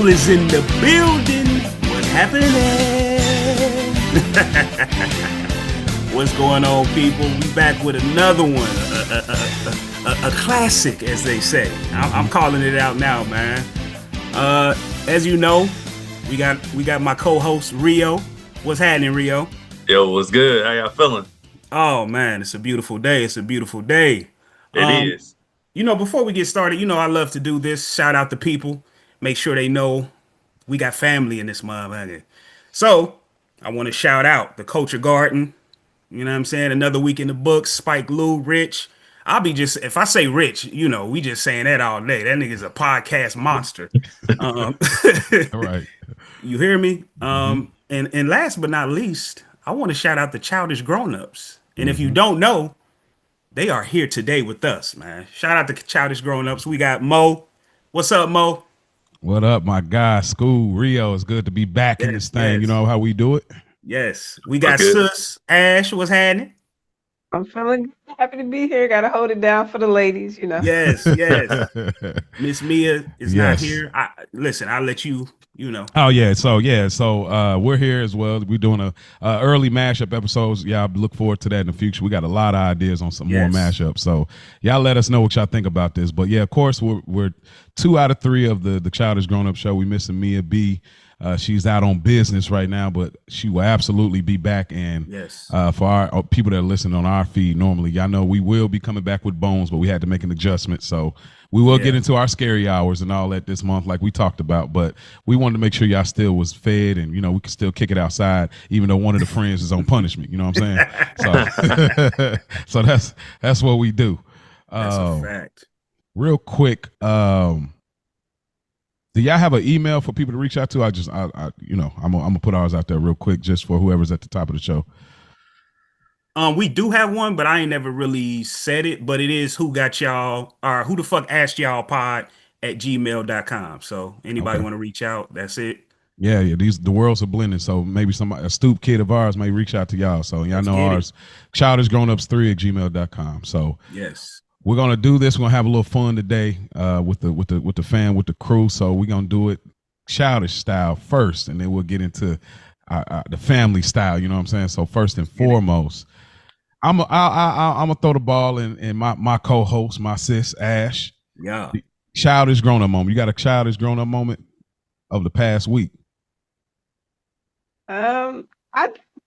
School is in the building. What's happening? What's going on, people? We back with another one, a classic, as they say. I'm calling it out now, man. As you know, we got my co-host Rio. What's happening, Rio? Yo, what's good? How y'all feeling? Oh man, it's a beautiful day. It's a beautiful day. It is. Before we get started, I love to do this. Shout out to people. Make sure they know we got family in this motherfucker. So, I want to shout out the Culture Garden. You know what I'm saying? Another week in the books. Spike Lou, Rich. If I say Rich, we just saying that all day. That nigga's a podcast monster. Um, All right. you hear me? And last but not least, I want to shout out the Childish Grownups. And if you don't know, they are here today with us, man. Shout out to Childish Grownups. We got Mo. What's up, Mo? What up, my guy? School Rio. It's good to be back in this thing. Yes. You know how we do it? Yes. We got Okay. Sus. Ash, what's happening? I'm feeling happy to be here. Got to hold it down for the ladies, Yes, yes. Miss Mia is not Yes. here. Listen, I'll let you, Oh yeah. So we're here as well. We're doing a early mashup episodes. Y'all look forward to that in the future. We got a lot of ideas on some more Yes. mashups. So y'all let us know what y'all think about this. But yeah, of course we're 2 out of 3 of the Childish Grown Up show. We missing Mia B. She's out on business right now, but she will absolutely be back. And Yes. for our people that are listening on our feed normally, y'all know we will be coming back with Bones, but we had to make an adjustment. So we will get into our scary hours and all that this month, like we talked about. But we wanted to make sure y'all still was fed and, we could still kick it outside, even though one of the friends is on punishment. You know what I'm saying? So that's what we do. That's a fact. Real quick, do y'all have an email for people to reach out to? I'm gonna put ours out there real quick just for whoever's at the top of the show. We do have one, but I ain't never really said it. But it is who got y'all or who the fuck asked y'all pod at gmail.com. So anybody want to reach out, that's it. Yeah. The worlds are blending. So maybe a stoop kid of ours may reach out to y'all. So y'all know ours, childishgrownups3 at gmail.com. So yes. We're gonna do this. We're gonna have a little fun today with the fan, with the crew. So we're gonna do it childish style first, and then we'll get into the family style. You know what I'm saying? So first and foremost, I'm gonna throw the ball in my co-host, my sis Ash. Yeah. Childish grown up moment. You got a childish grown up moment of the past week? I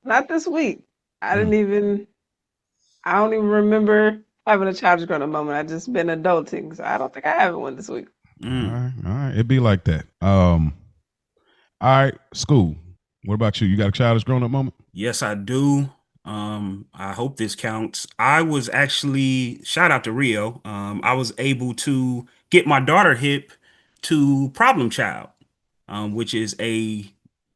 not this week. I don't even remember having a childish grown up moment. I just been adulting, so I don't think I have one this week. All right. It'd be like that. All right, School. What about you? You got a childish grown up moment? Yes, I do. I hope this counts. I was actually, shout out to Rio. I was able to get my daughter hip to Problem Child, which is a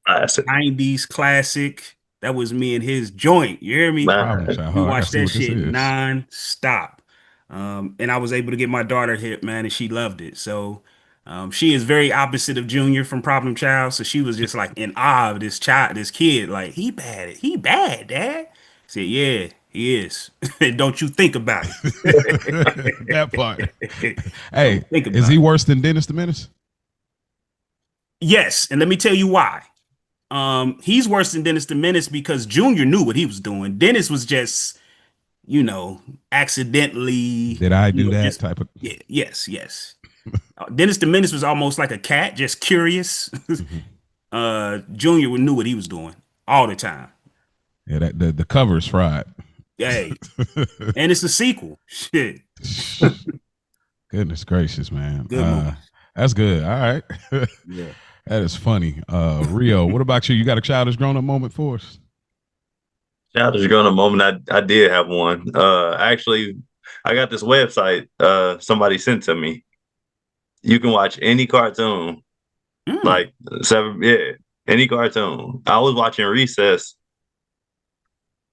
Classic. 90s classic. That was me and his joint. You hear me? Man. We watched that shit non-stop. And I was able to get my daughter hip, man, and she loved it. So she is very opposite of Junior from Problem Child. So she was just like in awe of this kid. Like, he bad, Dad. I said, yeah, he is. Don't you think about it. That part. Hey, Think about is he it. worse than Dennis the Menace? Yes, and let me tell you why. He's worse than Dennis the Menace because Junior knew what he was doing. Dennis was just, accidentally. Did I do that type of? Yeah, yes. Dennis the Menace was almost like a cat, just curious. Junior knew what he was doing all the time. Yeah, the cover is fried. Hey, and it's a sequel. Shit. Goodness gracious, man. Good movie. That's good. All right. Yeah. That is funny. Rio, what about you? You got a childish grown up moment for us? Childish grown up moment. I did have one. Actually, I got this website somebody sent to me. You can watch any cartoon, like any cartoon. I was watching Recess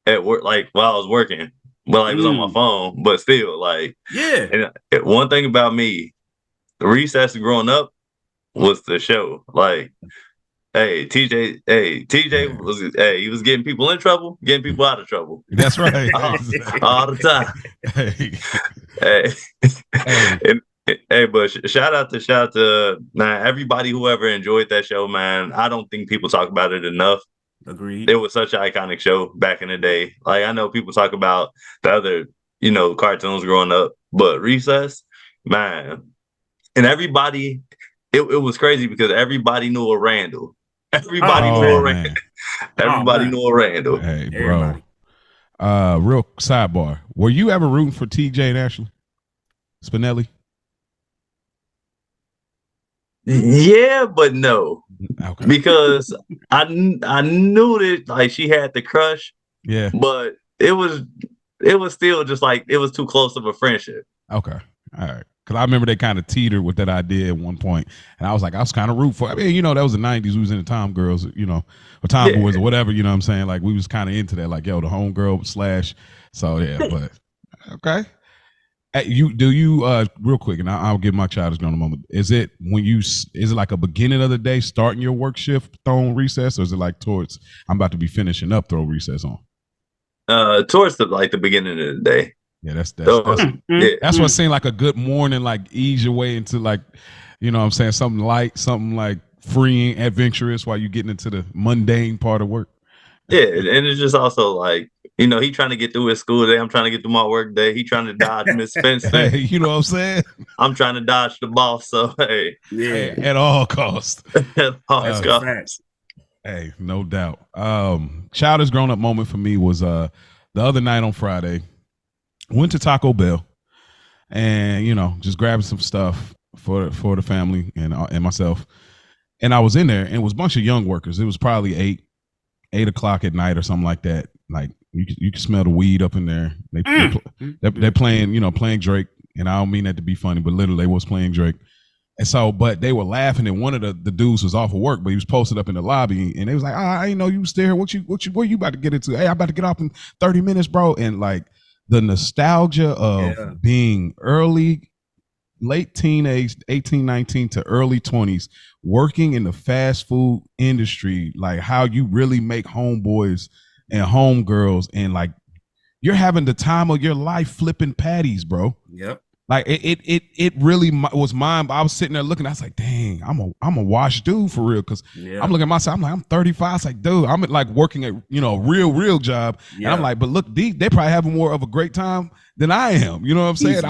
at work, like while I was working, but like it was on my phone, but still, like, Yeah. And one thing about me, Recess growing up was the show. Like, TJ he was getting people in trouble, getting people out of trouble. That's right. all the time. Hey. Hey. Hey, but shout out to man, everybody who ever enjoyed that show, man. I don't think people talk about it enough. Agreed. It was such an iconic show back in the day. Like I know people talk about the other, cartoons growing up, but Recess, man, and everybody, it was crazy because everybody knew a Randall. Everybody Oh knew a Oh man. Randall. man. Oh Everybody man. knew a Randall. Hey, bro. Everybody. Real sidebar. Were you ever rooting for TJ and Ashley Spinelli? Yeah, but no, Okay. because I knew that like she had the crush, Yeah. but it was still just like it was too close of a friendship. Okay. All right. Because I remember they kind of teetered with that idea at one point, and I was kind of root for. I mean, that was the '90s. We was into Tom Girls, or Tom Yeah. Boys or whatever. You know what I'm saying? Like we was kind of into that. Like yo, the homegirl slash. So yeah, but okay. Real quick, and I'll give my Childish Grownup moment. Is it like a beginning of the day, starting your work shift, throwing recess, or is it like towards I'm about to be finishing up, throw recess on? Towards the beginning of the day. Yeah, that's Yeah. that's what seemed like a good morning, like ease your way into like, what I'm saying, something light, something like freeing, adventurous while you're getting into the mundane part of work. Yeah, and it's just also like, he trying to get through his school day. I'm trying to get through my work day. He trying to dodge Miss Fenton. Hey, you know what I'm saying? I'm trying to dodge the boss. So hey, Yeah. Hey, at all costs. at all That's a costs. fact. Hey, no doubt. Childish Grownup moment for me was the other night on Friday. Went to Taco Bell and just grabbing some stuff for the family and myself. And I was in there and it was a bunch of young workers. It was probably 8 o'clock at night or something like that. Like you can smell the weed up in there. They're playing playing Drake, and I don't mean that to be funny, but literally they was playing Drake. And so, but they were laughing, and one of the dudes was off of work, but he was posted up in the lobby, and they was like, I ain't know you was there. Where you about to get into? Hey, I'm about to get off in 30 minutes, bro. And like the nostalgia of being late teenage, 18, 19 to early 20s, working in the fast food industry, like how you really make homeboys and homegirls, and like you're having the time of your life flipping patties, bro. Yep. Like it really was mine. I was sitting there looking. I was like, "Dang, I'm a washed dude for real." Because I'm looking at myself. I'm like, I'm 35. I was like, dude, I'm like working at a real job. And I'm like, but look, they probably having more of a great time than I am. You know what I'm saying?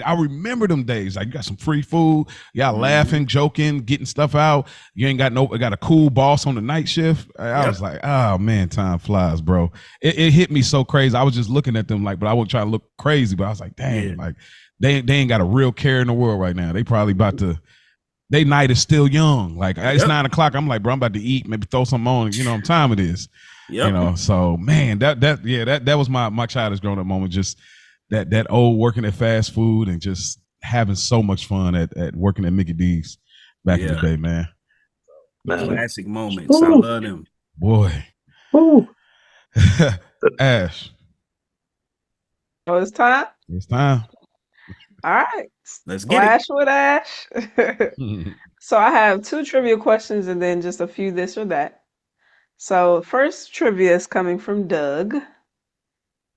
I remember them days. Like you got some free food. Y'all laughing, joking, getting stuff out. You ain't got got a cool boss on the night shift. I was like, oh man, time flies, bro. It hit me so crazy. I was just looking at them like, but I wasn't trying to look crazy. But I was like, dang, like. They ain't got a real care in the world right now. They probably about to. They night is still young. Like it's 9 o'clock. I'm like, bro, I'm about to eat. Maybe throw something on. You know what time it is. Yep. So man, that was my Childish Grownup moment. Just that old working at fast food and just having so much fun at working at Mickey D's back in the day, man. Classic moments. I love them. Boy. Ash. Oh, it's time. It's time. All right. Let's get it. Splash with Ash. So I have 2 trivia questions and then just a few this or that. So first trivia is coming from Doug.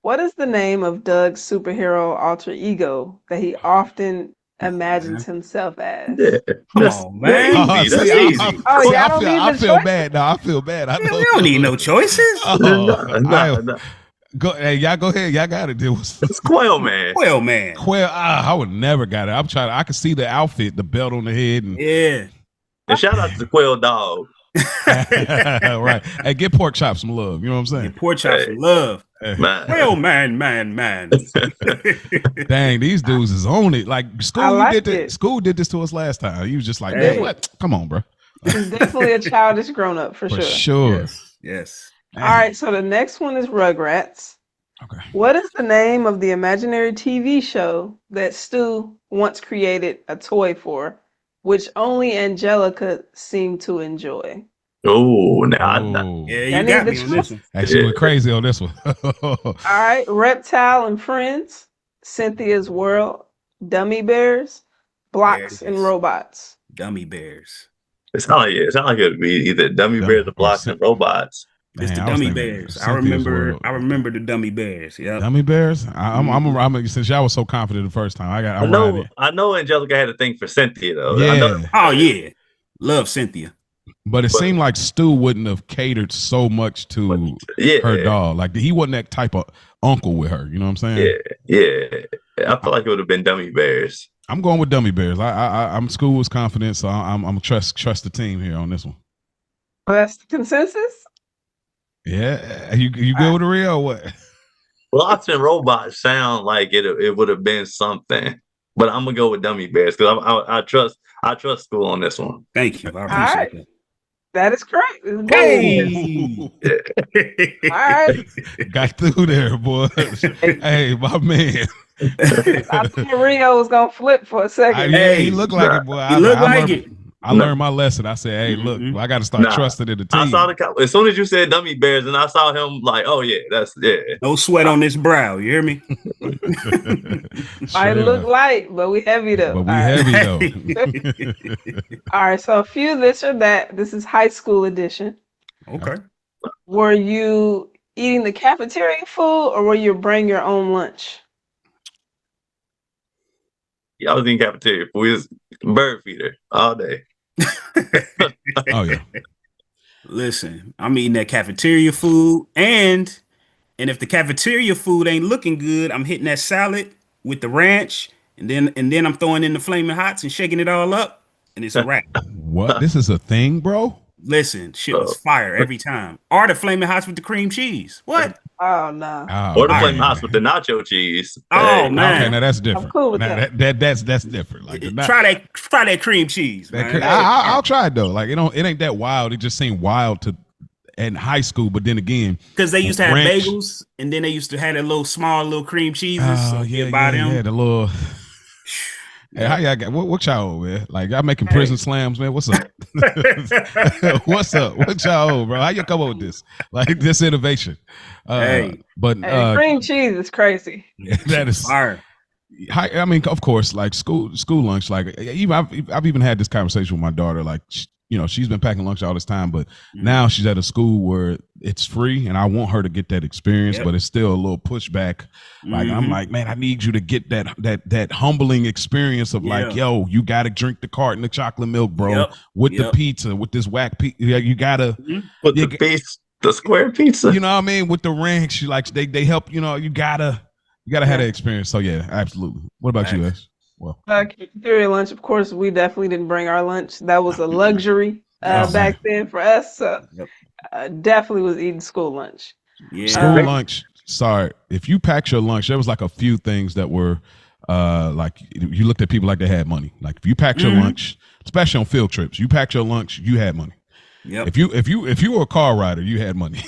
What is the name of Doug's superhero alter ego that he often imagines himself as? Come on, man. That's easy. I feel bad. No, I feel bad. We don't need no choices. No. Hey, y'all go ahead. Y'all got it. It's Quail Man. Quail Man. Quail. I would never got it. I'm trying. I could see the outfit, the belt on the head, and And shout out to the Quail Dog. Right. Hey, get pork chops some love. You know what I'm saying? Get pork chops some love. Man. Quail man. Dang, these dudes is on it. Like School did this to us last time. He was just like, man, what? Come on, bro. He's definitely a Childish Grownup for sure. Sure. Yes. All right, so the next one is Rugrats. Okay. What is the name of the imaginary TV show that Stu once created a toy for, which only Angelica seemed to enjoy? Oh, you got me on this one. Actually went crazy on this one. All right, Reptile and Friends, Cynthia's World, Dummy Bears, Blocks and Robots. Dummy Bears. It sounds like it would be either Dummy Bears or Blocks and Robots. It's Man, the I was Dummy thinking Bears. I Cynthia's remember. World. I remember the Dummy Bears. Yep. Dummy Bears. I'm since y'all was so confident the first time. I'm riding. I know Angelica had a thing for Cynthia though. I know, Yeah, Oh yeah, love Cynthia. but it but seemed like Stu wouldn't have catered so much but to her yeah, dog. Like he wasn't that type of uncle with her. You know what I'm saying? yeah. I feel like it would have been Dummy Bears. I'm going with Dummy Bears. I'm School was confident, so I'm trust the team here on this one. Well, that's the consensus. Yeah, you good with the real or what? Blocks and robots sound like it would have been something, but I'm gonna go with Dummy Bears because I trust School on this one. Thank you. I All appreciate right, that. that is correct. It's Dummy Bears. Hey. All right. Got through there, boy. Hey, my man. I thought Rio was gonna flip for a second. Yeah, he Hey, looked like nah, it, boy. you look like it. I learned my lesson. I said, hey, look, Mhm. I got to start trusting in the team. I saw as soon as you said Dummy Bears, and I saw him like, oh yeah, No sweat on this brow. You hear me? I look light, but we heavy though. But we All heavy right. though. All right, so a few this or that. This is high school edition. Okay. Were you eating the cafeteria food or were you bring your own lunch? I was in cafeteria. We was bird feeder all day. Oh yeah. Listen, I'm eating that cafeteria food, and if the cafeteria food ain't looking good, I'm hitting that salad with the ranch, and then I'm throwing in the flaming hots and shaking it all up, and it's a wrap. What? This is a thing, bro? Listen, shit was fire every time. Or the flaming hots with the cream cheese. What? Oh no. Oh, Or the man. flaming hots with the nacho cheese. Oh, man. Okay, now that's different. I'm cool with now, that's different. Like Try that cream cheese, man. I'll try it though. Like it ain't that wild. It just seemed wild to in high school, but then again, Because they used to have ranch. bagels, and then they used to have that little small little cream cheeses. Oh So yeah, buy them. yeah, the little. Hey, how y'all got? What y'all, man? Like y'all making prison slams, man? What's up? What's up? What y'all, bro? How you come up with this? Like this innovation? But cream cheese is crazy. that is fire. I mean, of course, like school lunch. Like even I've even had this conversation with my daughter. Like she's been packing lunch all this time, but now she's at a school where it's free, and I want her to get that experience. But it's still a little pushback. Like I'm like, man, I need you to get that humbling experience of like, yo, you got to drink the carton of chocolate milk, bro, with the pizza, with this whack pizza. You gotta with the piece, the square pizza. You know what I mean? With the ranch, like they help. You gotta have that experience. So yeah, absolutely. What about you, Ash? Well, cafeteria lunch, of course, we definitely didn't bring our lunch. That was a luxury back then for us. So definitely was eating school lunch. Yeah. School lunch. Sorry, if you packed your lunch, there was like a few things that were like you looked at people like they had money. Like if you packed your lunch, especially on field trips, you packed your lunch, you had money. Yep. If you were a car rider, you had money.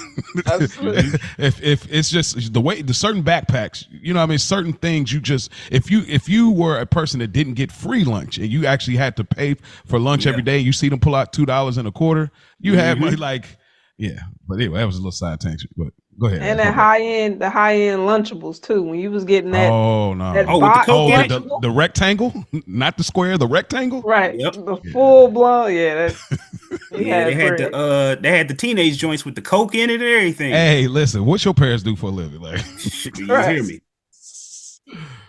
Absolutely. if it's just the certain backpacks, you know what I mean, certain things you just if you were a person that didn't get free lunch and you actually had to pay for lunch every day, you see them pull out $2 and a quarter, you had money. Like but anyway, that was a little side tangent, but go ahead. And the high end Lunchables too. When you was getting that, that box with the the rectangle, not the square, the rectangle. Right. The full blown. Yeah. They had the teenage joints with the Coke in it and everything. Hey, listen, what's your parents do for a living? Like, you hear me?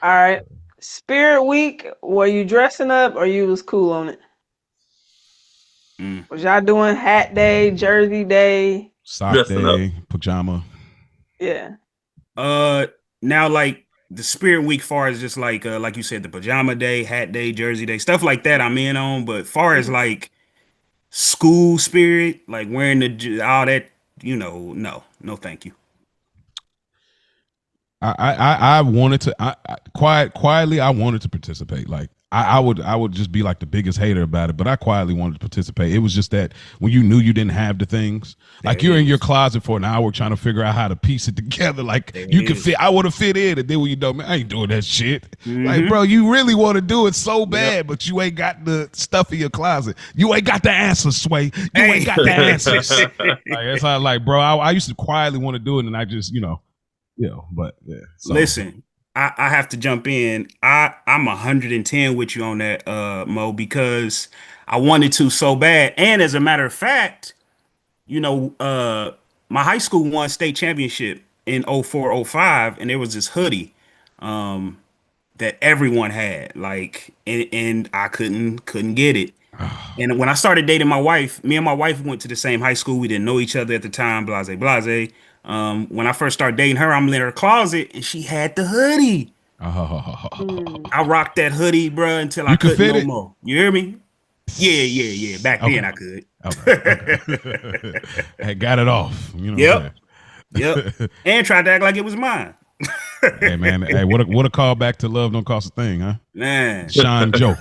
All right. Spirit Week, were you dressing up or you was cool on it? Was y'all doing hat day, jersey day, sock day, pajama? Yeah. Now like the Spirit Week, far as just like you said, the pajama day, hat day, jersey day, stuff like that, I'm in on. But far as like school spirit, like wearing all that, no, thank you. I wanted to. Quietly, I wanted to participate. Like I would just be like the biggest hater about it, but I quietly wanted to participate. It was just that when you knew you didn't have the things, like you're in your closet for an hour trying to figure out how to piece it together. Like you can fit. I would have fit in, and then when you know, man, I ain't doing that shit. Like, bro, you really want to do it so bad, but you ain't got the stuff in your closet. You ain't got the answers, Sway. You ain't got the answers. Like, it's like, bro, I used to quietly want to do it, and I just, but yeah. So. Listen, I have to jump in. I'm 110 with you on that, Mo, because I wanted to so bad. And as a matter of fact, my high school won state championship in 04, 05, and there was this hoodie that everyone had, like, and I couldn't get it. And when I started dating my wife, me and my wife went to the same high school. We didn't know each other at the time, blase, blase. When I first started dating her, I'm in her closet and she had the hoodie. I rocked that hoodie, bruh, until I You could couldn't fit no it? more. You hear me? Yeah. Back then I could. Okay. Hey, got it off. You know what I'm Yep. And tried to act like it was mine. saying? Hey man, hey, what a call back to love don't cost a thing, huh? Man. Sean Joe.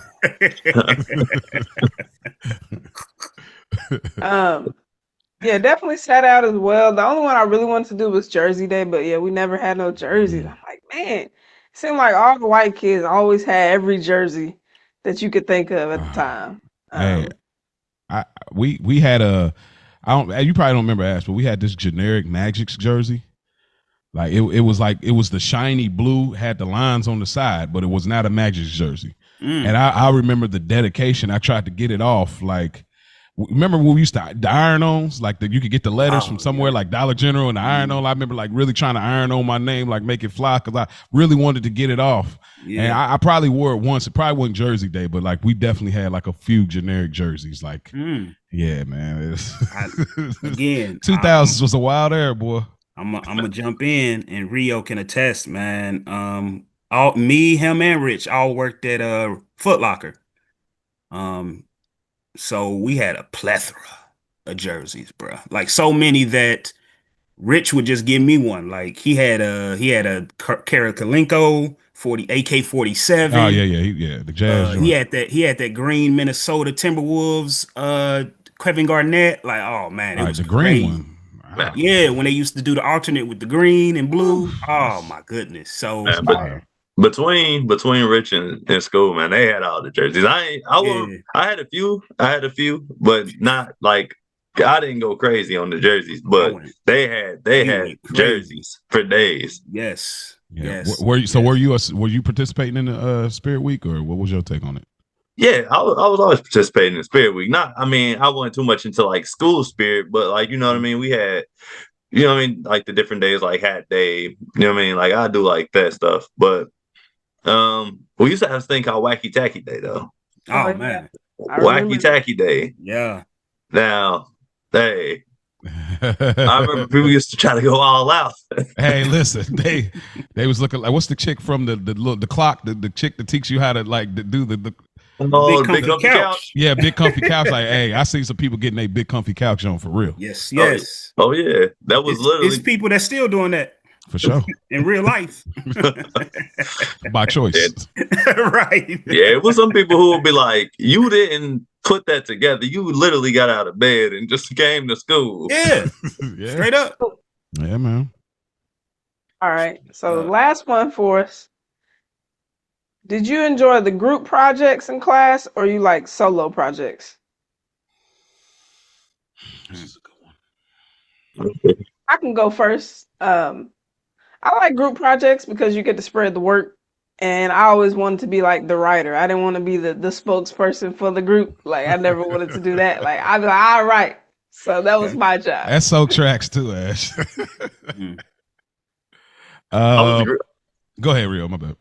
Yeah, definitely sat out as well. The only one I really wanted to do was Jersey Day, but yeah, we never had no jerseys. I'm like, man, it seemed like all the white kids always had every jersey that you could think of at the time. Hey, we had a, I don't, you probably don't remember Ash, but we had this generic Magic's jersey. Like it was like, it was the shiny blue, had the lines on the side, but it was not a Magic's jersey. And I remember the dedication. I tried to get it off. Like, remember when we used to the iron-ons? Like you could get the letters from somewhere like Dollar General and the iron-on. I remember like really trying to iron on my name, like make it fly, because I really wanted to get it off. Yeah. And I probably wore it once. It probably wasn't Jersey Day, but like we definitely had like a few generic jerseys. Like, yeah, man. Again, 2000s was a wild era, boy. I'm gonna jump in, and Rio can attest, man. All me, him, and Rich all worked at Foot Locker. So we had a plethora of jerseys, bro. Like so many that Rich would just give me one. Like he had a Karakalenko 40 AK-47. Oh yeah, the Jazz joint. He had that green Minnesota Timberwolves Kevin Garnett. Like, oh man, it was the great. green one. Wow. Yeah, when they used to do the alternate with the green and blue. Oh my goodness. So between Rich and School, man, they had all the jerseys. I had a few, but not like, I didn't go crazy on the jerseys, but they had jerseys for days. Yes. Yeah. Yes. Were you participating in the Spirit Week, or what was your take on it? Yeah, I was always participating in Spirit Week. I wasn't too much into like school spirit, but like, you know what I mean? We had, you know what I mean, like the different days, like Hat Day, you know what I mean? Like I do like that stuff. But we used to have this thing called Wacky Tacky Day though. Oh man. Wacky Tacky Day. Yeah. Now, hey, I remember people used to try to go all out. Hey, listen, they was looking like, what's the chick from the clock, the chick that teaches you how to like do the big comfy couch. Yeah, big comfy couch. Like, hey, I see some people getting their big comfy couch on for real. Yes. Oh yeah, that was literally. It's people that's still doing that for sure in real life by choice. Right. Yeah, it was some people who would be like, "You didn't put that together. You literally got out of bed and just came to school." Yeah, straight up. Yeah, man. All right, so last one for us. Did you enjoy the group projects in class, or you like solo projects? This is a good one. I can go first. I like group projects because you get to spread the work, and I always wanted to be like the writer. I didn't want to be the spokesperson for the group. Like I never wanted to do that. Like I'd be like, all right. So that was my job. That's so tracks too, Ash. Go ahead, Rio. My bad.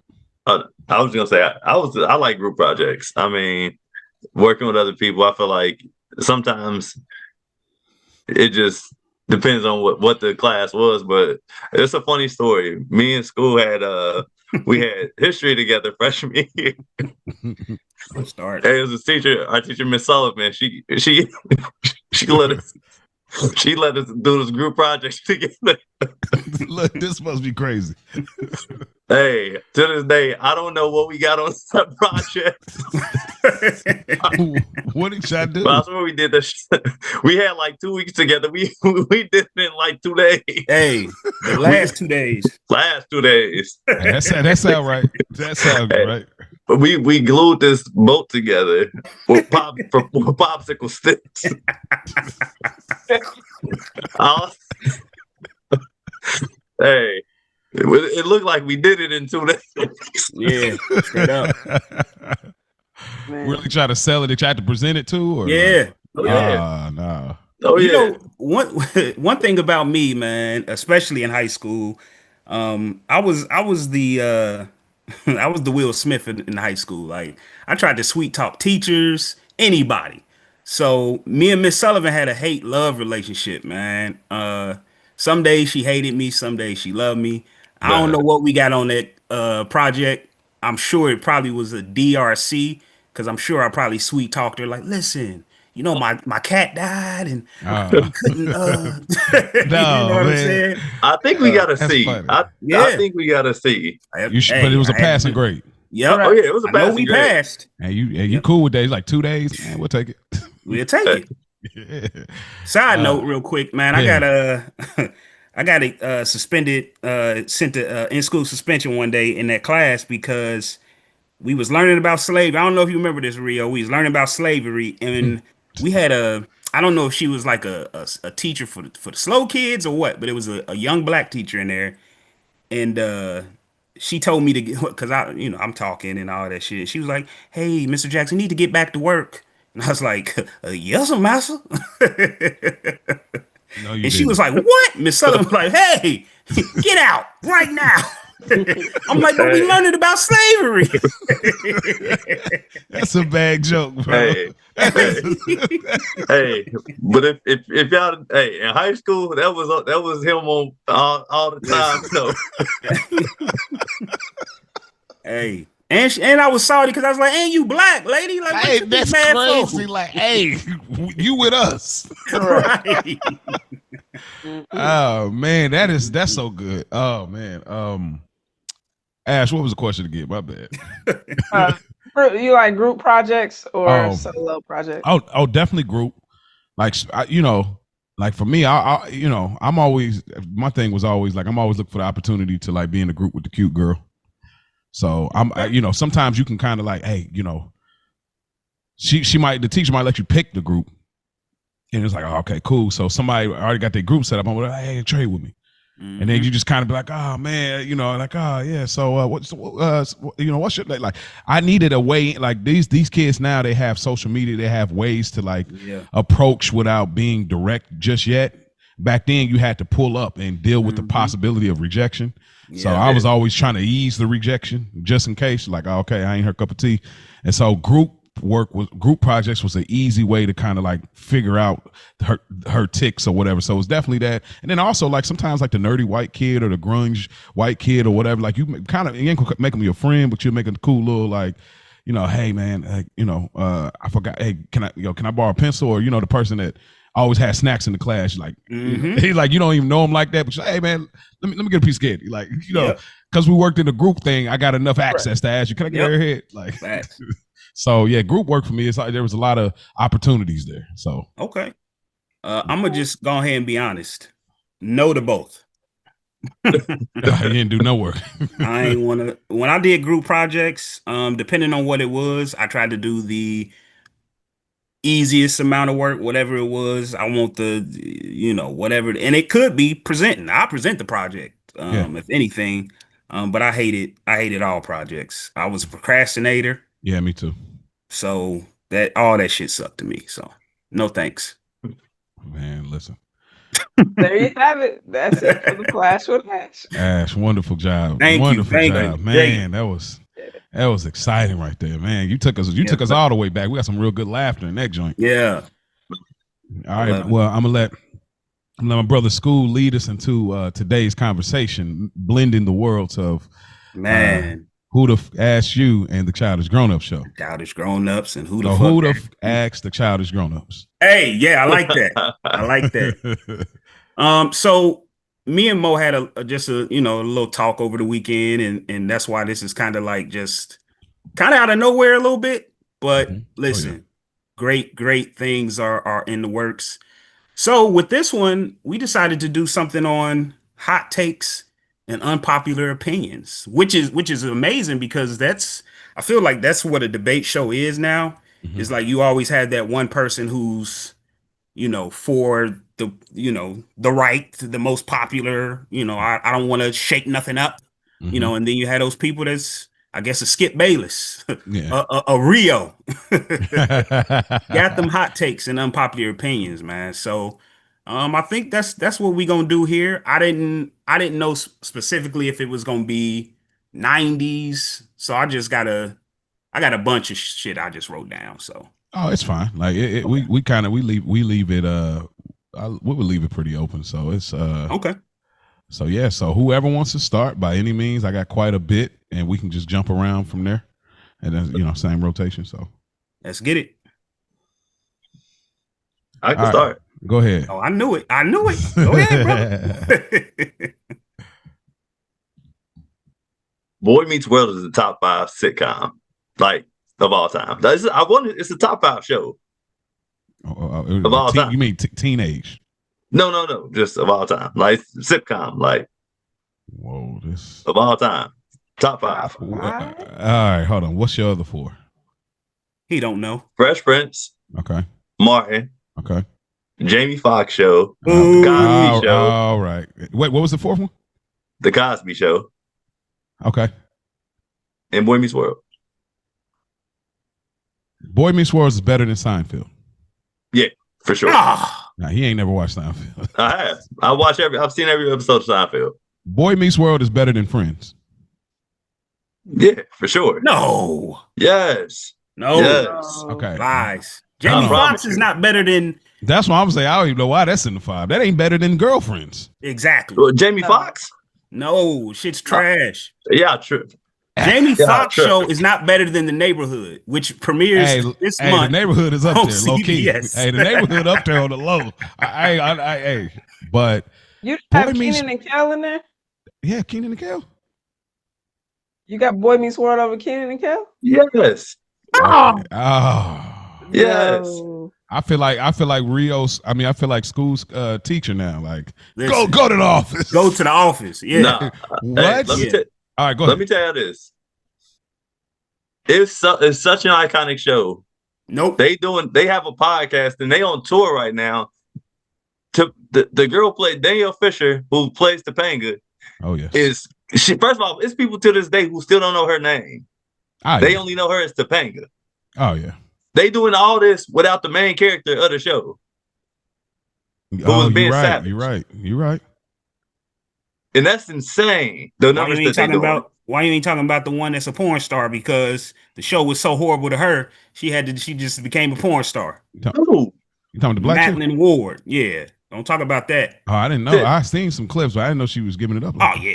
I was gonna say I like group projects. I mean, working with other people, I feel like sometimes it just depends on what the class was. But it's a funny story. Me and School had we had history together freshman year. Start. Hey, it was our teacher, Miss Sullivan. She let us. She let us do this group project together. Look, this must be crazy. Hey, to this day, I don't know what we got on that project. What did y'all do? That's where we did this. We had like 2 weeks together. We did it in like 2 days. Hey, the last 2 days. Last 2 days. Hey, that sound right. That sounds right. But we glued this boat together with popsicle sticks. Hey, it looked like we did it in 2 days. Yeah, straight up. Really try to sell it. They tried to present it to, or yeah. Yeah. No. Oh You yeah, know, one thing about me, man, especially in high school, I was the I was the Will Smith in high school. Like I tried to sweet talk teachers, anybody. So me and Miss Sullivan had a hate love relationship, man. Some days she hated me, some days she loved me. I don't know God. what we got on that project. I'm sure it probably was a DRC because I'm sure I probably sweet talked her like, listen, you know my cat died and Uh, we couldn't you know no, what I'm man, saying? I think we got to that's see. funny. I Yeah. think we got to see. But it Hey, was a I had to passing do. grade. Oh Yep. yeah, it was a I know passing we grade. passed. And you Yep. cool with days like 2 days, man? We'll take it. We'll take Uh, it. Side uh, note, real quick, man. I yeah. got I got suspended, sent to in school suspension one day in that class because we was learning about slavery. I don't know if you remember this, Rio. We was learning about slavery, and we had a. I don't know if she was like a teacher for the slow kids or what, but it was a young black teacher in there, and she told me to get because I'm talking and all that shit. She was like, "Hey, Mr. Jackson, you need to get back to work." And I was like, "Yes, master." No, you And she was didn't. like, "What?" Miss Sullivan was like, "Hey, get out right now." I'm like, "But we hey, learning about slavery." That's a bad joke, bro. hey, hey, hey. But if y'all, hey, in high school, that was him on all the time. Listen, So hey, and I was sorry because I was like, "Ain't you black, lady? Like, what Hey, you get that's mad crazy. for?" Like, hey, you with us? Correct. Right. Mhm. Oh man, that's so good. Oh man. Ash, what was the question again? My bad. Uh, you like group projects or Oh, solo projects? oh, definitely group. Like, like for me, I'm always my thing was always like I'm always looking for the opportunity to like be in a group with the cute girl. So sometimes you can kind of like, hey, the teacher might let you pick the group, and it's like, oh, okay, cool. So somebody already got their group set up. I'm like, hey, trade with me. And then Hmm. you just kind of be like, oh man, like, oh yeah. So what should they like? I needed a way. Like these kids now, they have social media. They have ways to like Yeah. approach without being direct just yet. Back then, you had to pull up and deal with the Hmm. possibility of rejection. So Yeah. I was always trying to ease the rejection just in case. Like, oh, okay, I ain't her cup of tea. And so group projects was an easy way to kind of like figure out her ticks or whatever. So it's definitely that. And then also like sometimes like the nerdy white kid or the grunge white kid or whatever, like you kind of, you ain't gonna make them your friend, but you're making a cool little like, hey man, I forgot, hey, can I borrow a pencil? Or the person that always has snacks in the class, like, Hmm. he's like, you don't even know him like that, but you're like, hey man, let me get a piece of candy, like, Yep. because we worked in a group thing, I got enough Correct. access to ask you, can I get Yep. her head, like. Facts. So yeah, group work for me. It's like there was a lot of opportunities there. So Okay. I'm gonna just go ahead and be honest. No to both. you didn't do no work. I ain't wanna. When I did group projects, depending on what it was, I tried to do the easiest amount of work, whatever it was. I want whatever, and it could be presenting. I present the project, Yeah, if anything. But I hated all projects. I was a procrastinator, yeah, me too. so that all that shit sucked to me. So no thanks. Man, listen, There you have it. That's it for the Flash with Ash. Ash, Thank you, wonderful thank job, you, thank you. man. That was exciting right there, man. You Yeah, took us all the way back. We got some real good laughter in that joint. yeah, All I right, love it, well, I'm gonna let my brother School lead us into today's conversation, blending the worlds of uh, man. who to ask you and the Childish Grown Up Show. Childish Grownups and who the So fuck who to that? ask the Childish Grown Ups? Hey, yeah, I like that. I like that. So me and Mo had just a little talk over the weekend, and that's why this is kind of like just kind of out of nowhere a little bit. But Mhm. Oh yeah. listen, great things are in the works. So with this one, we decided to do something on hot takes and unpopular opinions, which is amazing because that's I feel like that's what a debate show is now. It's Hmm. like you always have that one person who's for the right, the most popular, I don't want to shake nothing up, Hmm. and then you had those people that's I guess a Skip Bayless, Yeah. a Rio. Got them hot takes and unpopular opinions, man. So, I think that's what we gonna do here. I didn't know specifically if it was gonna be 90s, so I got a bunch of shit I just wrote down. So, Oh, it's fine. Like we kind of we leave it we would leave it pretty open. So it's okay, so yeah. So whoever wants to start by any means, I got quite a bit, and we can just jump around from there, and then same rotation. So let's get it. I can start. Go ahead. Oh, I knew it. Go ahead, brother. Boy Meets World is the top 5 sitcom, like, of all time. It's the top 5 show of all time. You mean teenage? No, just of all time. Like sitcom, like. Whoa, this of all time, top 5. All right, hold on. What's your other 4? He don't know. Fresh Prince. Okay. Martin. Okay. Jamie Foxx Show. Ooh. The Cosby Show. All right. Wait, what was the 4th one? The Cosby Show. Okay. And Boy Meets World. Boy Meets World is better than Seinfeld. Yeah, for sure. Nah, he ain't never watched Seinfeld. I have. I've seen every episode of Seinfeld. Boy Meets World is better than Friends. Yeah, for sure. No. Yes. No. Yes. Okay. Lies. Jamie Foxx is not better than. That's what I'm saying. I don't even know why that's in the 5. That ain't better than Girlfriends. Exactly. Well, Jamie Foxx? No, shit's trash. Yeah, true. Jamie Foxx show is not better than The Neighborhood, which premieres this month. The Neighborhood is up on there, low key. CBS. Hey, The Neighborhood up there on the low. But you have Keenan and Kel in there? Yeah, Keenan and Kel. You got Boy Meets World over Keenan and Kel? Yes. Oh. Yes. No. I feel like Rio's. I mean, I feel like school's teacher now. Like, listen, go to the office. Go to the office. Yeah. Nah. What? Hey, all right, go Let ahead. me tell you this. It's such an iconic show. Nope. They have a podcast and they on tour right now. The girl played Danielle Fisher, who plays Topanga. Oh yeah. First of all, it's people to this day who still don't know her name. They only know her as Topanga. Oh yeah. They doing all this without the main character of the show. You're right. You're right. And that's insane. The numbers that they doing. Why you ain't talking about the one that's a porn star? Because the show was so horrible to her, she just became a porn star. You talking about the black chick? Madeline Ward. Yeah. Don't talk about that. Oh, I didn't know. I seen some clips, but I didn't know she was giving it up. Oh yeah.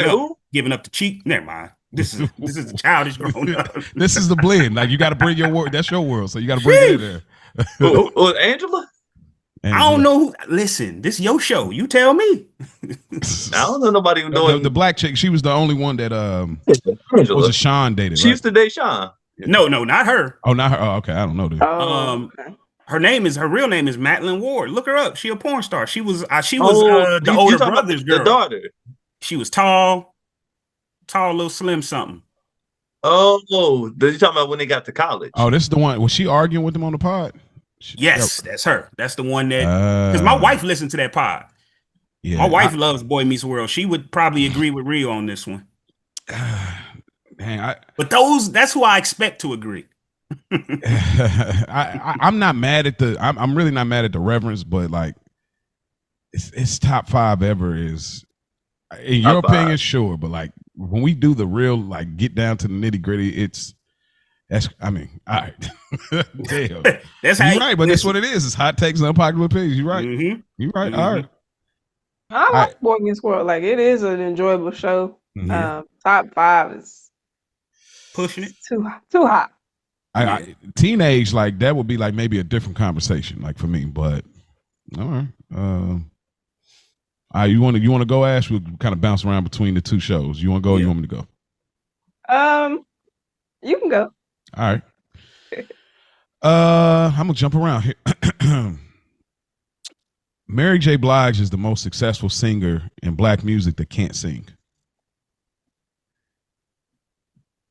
Who? Giving up the cheek. Never mind. This is Childish Grownups. This is the blend. Like, you got to bring your world. That's your world, so you got to bring it in there. Angela? I don't know. Listen, this is your show. You tell me. I don't know nobody doing the black chick. She was the only one that was a Sean dated. She used to date Sean. No, not her. Oh, not her. Oh, okay, I don't know. Dude. Okay. Her real name is Madeline Ward. Look her up. She a porn star. She was the you older talking brother's about girl. The daughter. She was tall, little slim something. Oh, you talking about when they got to college? Oh, this is the one. Was she arguing with them on the pod? Yes, that's her. That's the one that, because my wife listened to that pod. Yeah, my wife loves Boy Meets World. She would probably agree with Rio on this one. But that's who I expect to agree. I'm not mad at I'm really not mad at the reverence, but like it's top 5 ever is in your opinion, sure. But like when we do the real, like, get down to the nitty gritty, all right. Damn. That's you're right, but that's what it is. It's hot takes and unpopular opinions. You're right. Mm-hmm. You're right. Mm-hmm. All right. I like Boy Meets World. Like, it is an enjoyable show. Mm-hmm. Top 5 is pushing it too hot. Teenage, like, that would be like maybe a different conversation, like, for me. But all right. You want to go, Ash? We'll kind of bounce around between the two shows. You want to go? Or you want me to go? You can go. All right. I'm gonna jump around here. Mary J. Blige is the most successful singer in black music that can't sing.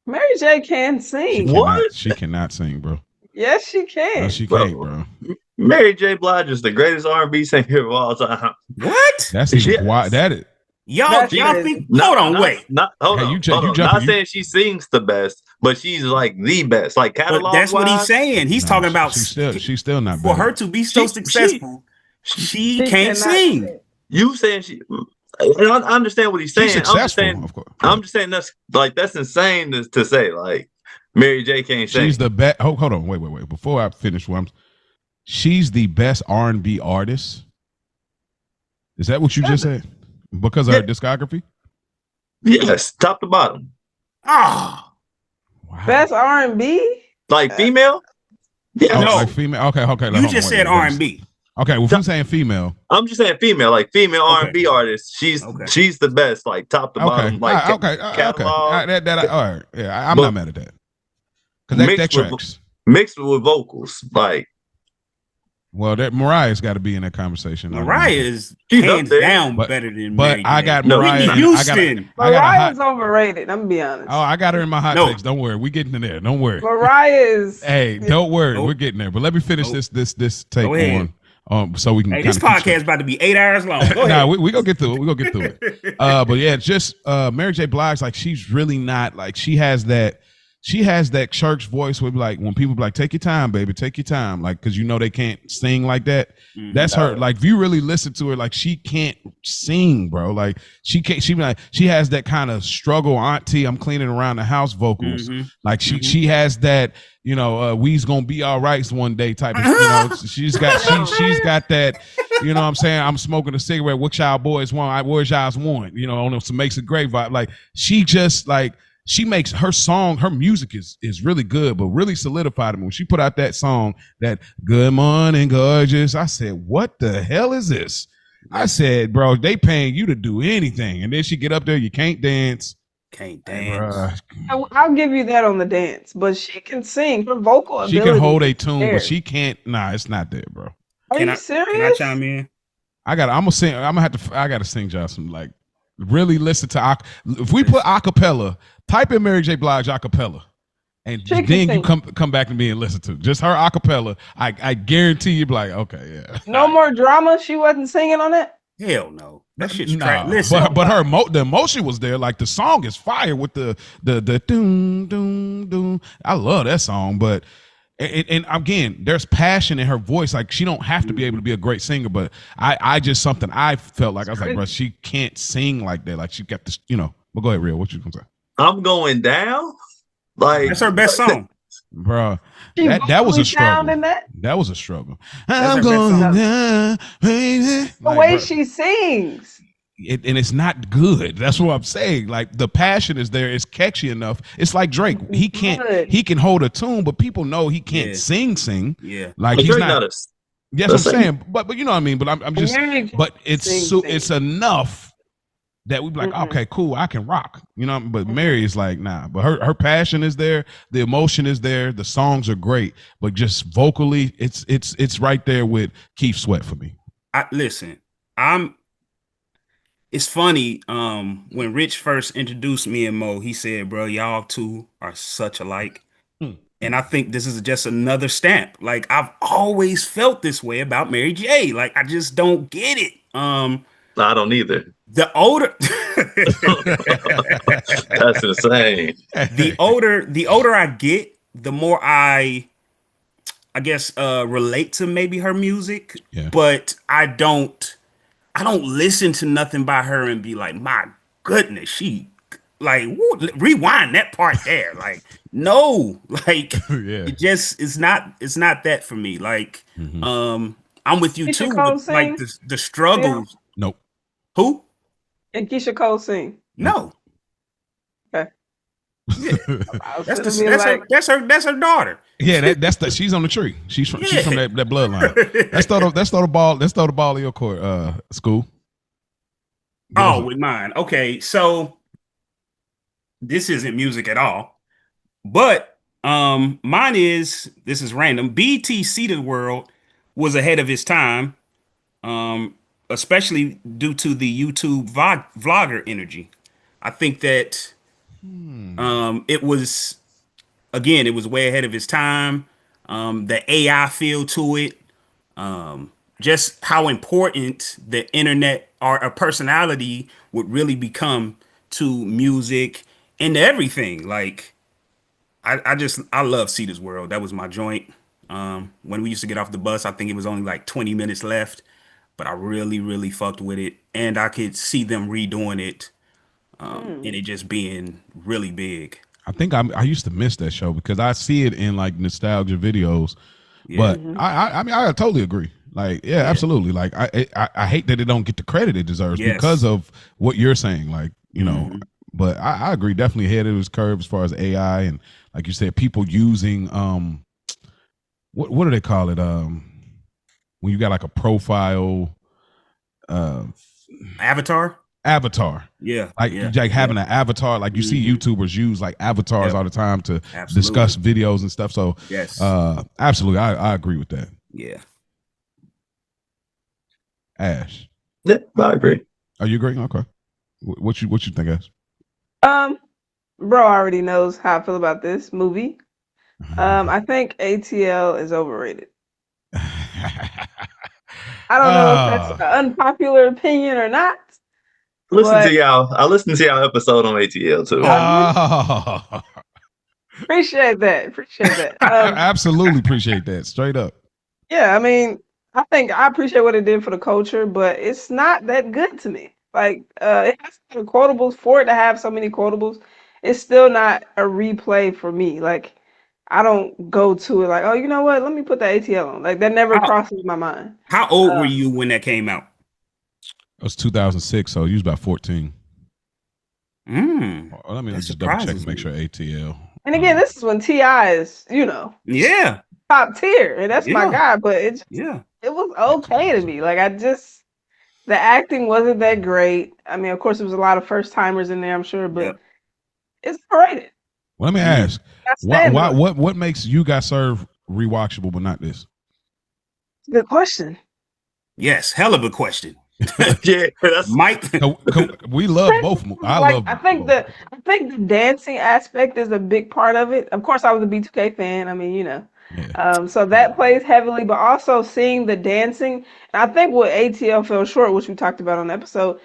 Mary J. can sing. She cannot sing, bro. Yes, she can. No, she can't, bro. Mary J. Blige is the greatest R&B singer of all time. What? That's even why that is. Y'all That's y'all crazy. think? Hold on, wait. Hold Hey, on, you hold on. jumping? Not saying she sings the best, but she's like the best, like But catalog that's what he's wise. saying. He's No, talking about she's still not for better. her to be so She, successful, she she She can't cannot sing. sing. you saying she? I understand what he's She's saying. successful, of course. I'm just saying that's insane to say. Like Mary J can't She's sing. the best. Hold on, wait. Before I finish, she's the best R&B artist. Is that what you just said? Because of Yeah, her discography? yes, top to bottom. Ah, Wow. Best R&B? Like female. Oh, Yes. like no. female. Okay. Like, You hold on, just said wait. R&B. Okay, well, if you're saying female, I'm just saying female, like female Okay. R&B artist. Okay. She's the best, like top to okay, bottom, like okay. catalog, All right. Yeah, I'm not but mad at that because that mixed with tracks. mixed with vocals. Like Well, that Mariah's got to be in that conversation. Mariah is she's up hands there. down better than But Mary I J. got No, Mariah, she's Whitney not. and Houston. I got a hot. Mariah's overrated. I'm gonna be honest. Oh, I got her in my hot No. takes. Don't worry, we getting in there. Don't worry. Mariah is. Hey, don't worry, we're Nope. getting there. But let me finish Nope. this take Go ahead. so we can Hey, kind this of keep podcast is about to be 8 hours long. Go nah, ahead. we gonna get through it. We gonna get through it. But yeah, just Mary J. Blige, like she's really not like she has that church voice where like when people be like, take your time, baby, take your time, like because you know they can't sing like that. Mhm. That's her. Like if you really listen to her, like she can't sing, bro. Like she can't. She be like she has that kind of struggle, auntie. I'm cleaning around the house vocals. Mhm. Like she has that. You know, we's gonna be all right one day type of. You know, she's got that. You know what I'm saying? I'm smoking a cigarette. What y'all boys want? What y'all's want? You know, on some makes a great vibe. Like she just like she makes her song, her music is really good, but really solidified me when she put out that song, that "Good Morning Gorgeous." I said, "What the hell is this?" I said, "Bro, they paying you to do anything," and then she get up there, you can't dance. Can't Hey, dance. bro, I'll give you that on the dance, but she can sing. Her vocal she can ability hold a is tune, there. but she can't. Nah, it's not there, bro. Are Can you I serious? chime in? I'm gonna sing. I'm gonna have to. I gotta sing y'all some like really listen to. If we put Listen. acapella, type in Mary J. Blige acapella, and She can then you sing. come back to me and listen to just her acapella. I guarantee you, be like, okay, yeah. No more drama. She wasn't singing on that. Hell no. That shit's trash. Nah, Listen. but the emotion was there. Like the song is fire with the doom doom doom. I love that song, but and again, there's passion in her voice. Like she don't have to be able to be a great singer, but I just something I felt like I was like, bro, she can't sing like that. Like she got this, you know. But go ahead, real. What you gonna say? I'm going down. Like That's her best song. Bro, She that was a vocally sound struggle. in that. That was a struggle. That's I'm her best going song. down, baby. The Like, way bro, she sings. and it's not good. That's what I'm saying. Like the passion is there. It's catchy enough. It's like Drake. He Good. can hold a tune, but people know he can't Yeah. sing. Yeah. Like Drake he's not not. a That's what I'm saying. But you know what I mean. But I'm just. Mary J. But it's sing. it's enough that we be like, Mm-mm. okay, cool, I can rock. You know. But Mary is like, nah. But her passion is there. The emotion is there. The songs are great. But just vocally, it's right there with Keith Sweat for me. Listen. It's funny. When Rich first introduced me and Mo, he said, "Bro, y'all two are such alike." And I think this is just another stamp. Like I've always felt this way about Mary J. Like I just don't get it. I don't either. The older That's insane. the older I get, the more I guess relate to maybe her music. Yeah. But I don't listen to nothing by her and be like, my goodness, she like woo, rewind that part there. Like, no, like Yeah. it's not that for me. Like, I'm with you Keisha too Cole with like sing? the struggles. Nope. Who? And Keisha Cole sing. No. Okay. Yeah. I was That's gonna be like, that's her daughter. Yeah, that's she's on the tree. She's from Yeah. that bloodline. Let's throw the ball in your court, school. Give us Oh, with mine. Okay, so this isn't music at all. But mine is this is random. BT Seated World was ahead of his time, especially due to the YouTube vlogger energy. I think that it was it was way ahead of his time. The AI feel to it, just how important the internet or a personality would really become to music and everything. Like I love Cedar's World. That was my joint. When we used to get off the bus, I think it was only like 20 minutes left, but I really, really fucked with it. And I could see them redoing it, and it just being really big. I think I used to miss that show because I see it in like nostalgia videos, Yeah. but I mean I totally agree. Like yeah, absolutely. Like I hate that it don't get the credit it deserves Yes. because of what you're saying. Like you know, Mhm. but I agree definitely ahead of his curve as far as AI and like you said, people using what do they call it when you got like a profile uh Avatar. avatar. Yeah. Like Yeah. like having an avatar, like you see Mhm. YouTubers use like avatars Yep. all the time to Absolutely. discuss videos and stuff. So Yes. absolutely, I agree with that. Yeah. Ash, Yeah, I agree. are you agreeing? Okay, what you think, Ash? Bro already knows how I feel about this movie. I think ATL is overrated. I don't know if that's an unpopular opinion or not. Listen But to y'all. I listened to y'all episode on ATL too. appreciate that. Appreciate that. Absolutely appreciate that. Straight up. Yeah, I mean, I think I appreciate what it did for the culture, but it's not that good to me. Like, it has some quotables. For it to have so many quotables, it's still not a replay for me. Like, I don't go to it like, oh, you know what? Let me put the ATL on. Like, that never How, crosses my mind. how old were you when that came out? It was 2006, so you was about 14. Let me That just double check surprises and make me. sure ATL. And again, this is when T.I. is, Yeah. top tier, and that's my Yeah. guy. But it Yeah. was okay to me. Like, the acting wasn't that great. I mean, of course, there was a lot of first timers in there, I'm sure, but Yep. it's overrated. Well, let me ask, I stand on it. what makes You Got Served rewatchable, but not this? Good question. Yes. Hell of a question. Yeah, that's Mike. We love both. I think the dancing aspect is a big part of it. Of course, I was a B2K fan. I mean, Yeah. so that plays heavily, but also seeing the dancing. And I think what ATL fell short, which we talked about on the episode,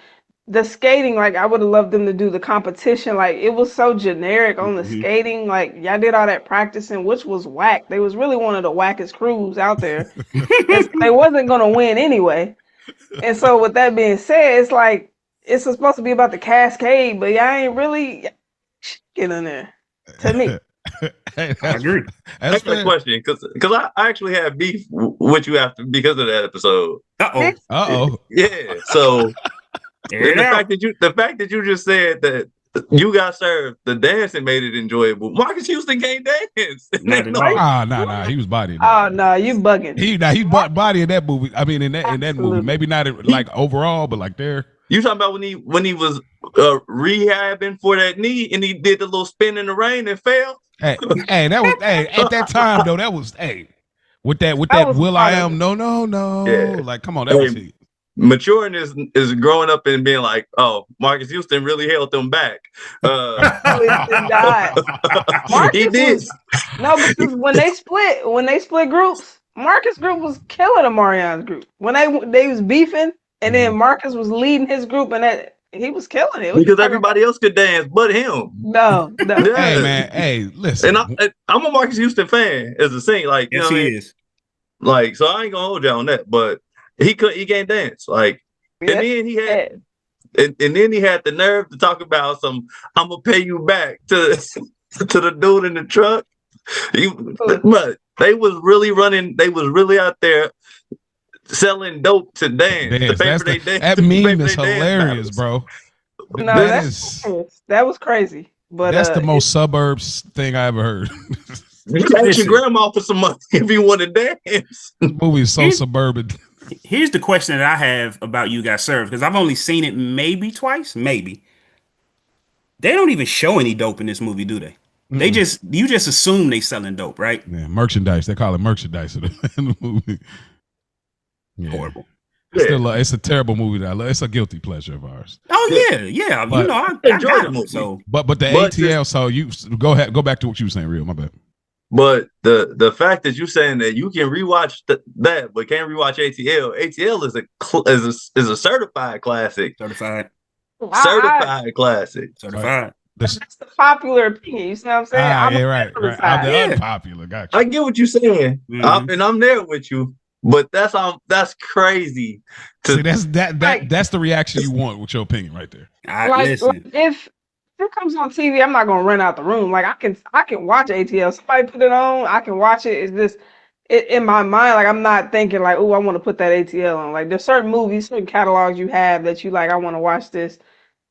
the skating. Like I would have loved them to do the competition. Like it was so generic on the skating. Like y'all did all that practicing, which was whack. They was really one of the wackest crews out there, and so they wasn't gonna win anyway. And so with that being said, it's like it's supposed to be about the cascade, but y'all ain't really get in there. To me. Hey, I agree. That's a question because I actually had beef with you after because of that episode. Uh-oh. Yeah. So Air it the out. fact that you just said that You Got Served, the dancing made it enjoyable. Marcus Houston can't dance. Not at all. Nah. He was bodying. Oh no, you bugging. He body in that movie. I mean, in that movie, Absolutely. maybe not like overall, but like there. You talking about when he was rehabbing for that knee and he did the little spin in the rain and fell? Hey, that was at that time though. That was with that was Will part I of Am no. Yeah. Like come on, that was it. Maturing is growing up and being like, oh, Marcus Houston really held them back. He did. Because when they split groups, Marcus' group was killing Amarion's group. When they was beefing, and then Marcus was leading his group, and that he was killing it. Because everybody else could dance but him. No. Yeah. Hey man, hey, listen. And I'm a Marcus Houston fan as a singer. Like, you Yes, know what I he mean? is. Like, so I ain't gonna hold you on that, but he can't dance. Like, Yeah. and then he had and then he had the nerve to talk about I'm gonna pay you back to the dude in the truck. But they was really out there selling dope to dance. That meme is hilarious, bro. No, that was crazy. But that's the most suburbs thing I ever heard. You can ask your grandma for some money if you want to dance. This movie is so suburban. Here's the question that I have about You Got Served, because I've only seen it maybe twice, maybe. They don't even show any dope in this movie, do they? You just assume they selling dope, right? Yeah, merchandise. They call it merchandise in the movie. Yeah. Horrible. It's a terrible movie that I love. It's a guilty pleasure of ours. Oh yeah. But, I enjoy the movie. So, but the ATL. So you go back to what you were saying, real. My bad. But the fact that you're saying that you can rewatch that, but can't rewatch ATL. ATL is a certified classic. Certified. Certified classic. Certified. That's the popular opinion. You see what I'm saying? I'm yeah, on right. the other I'm side. the Yeah. unpopular. Gotcha. I get what you're saying, Mhm. and I'm there with you. But that's crazy. See, that's Like- that's the reaction you want with your opinion right there. Like Listen. if it comes on TV, I'm not gonna run out the room. Like I can watch ATL. Somebody put it on, I can watch it. It's just in my mind, like I'm not thinking like, oh, I want to put that ATL on. Like there's certain movies, certain catalogs you have that you like, I want to watch this.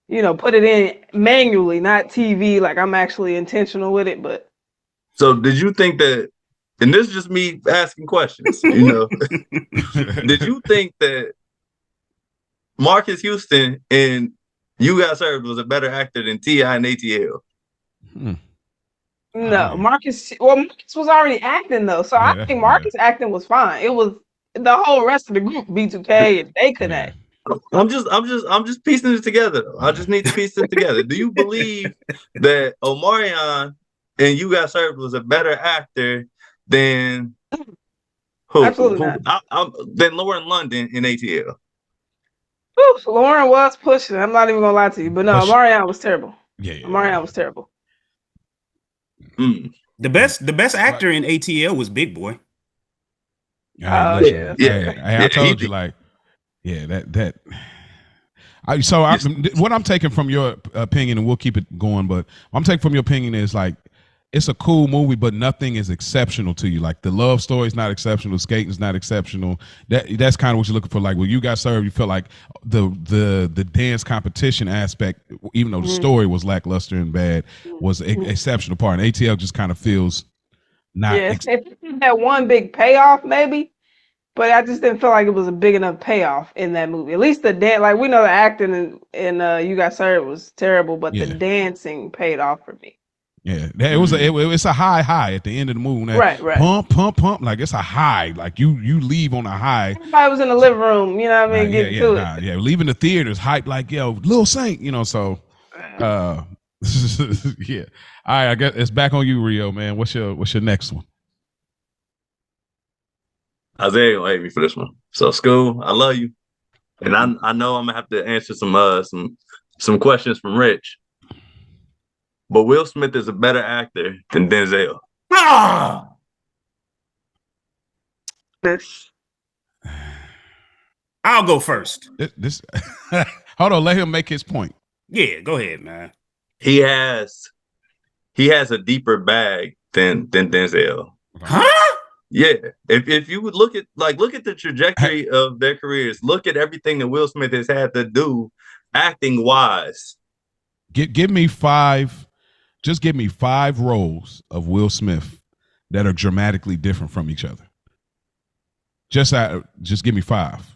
You know, put it in manually, not TV. Like I'm actually intentional with it. But So did you think that? And this is just me asking questions. You know, did you think that Marcus Houston and You Got Served was a better actor than T.I. and ATL? no, Marcus. Well, Marcus was already acting though, so I think Marcus acting was fine. It was the whole rest of the group, B2K, and they could act. I'm just piecing it together. I just need to piece it together. Do you believe that Omarion and You Got Served was a better actor than Absolutely not. than Lauren London in ATL? Whew, Lauren was pushing. I'm not even gonna lie to you, but no, Omarion was terrible. Omarion was terrible. The best actor in ATL was Big Boy. I told you, like, what I'm taking from your opinion, and we'll keep it going, but what I'm taking from your opinion is like, it's a cool movie, but nothing is exceptional to you. Like the love story is not exceptional, skating's not exceptional. That's kind of what you're looking for. Like when You Got Served, you feel like the dance competition aspect, even though the story was lackluster and bad, was an exceptional part. And ATL just kind of feels not. If it had one big payoff, maybe. But I just didn't feel like it was a big enough payoff in that movie. At least the dance, like we know the acting in You Got Served was terrible, but the dancing paid off for me. Yeah, it's a high at the end of the movie. Right. Pump. Like it's a high. Like you leave on a high. Everybody was in the living room, you know what I mean? It. Leaving the theaters hype like, yo, Lil Saint, you know, so yeah. All right, I guess it's back on you, Rio, man. What's your next one? Isaiah gonna hate me for this one. So Skool, I love you. And I know I'm gonna have to answer some questions from Rich. But Will Smith is a better actor than Denzel. I'll go first. This hold on, let him make his point. Yeah, go ahead, man. He has a deeper bag than Denzel. Huh? Yeah. If you would look at the trajectory of their careers, look at everything that Will Smith has had to do acting wise. Give me five. Just give me 5 roles of Will Smith that are dramatically different from each other. Just give me 5.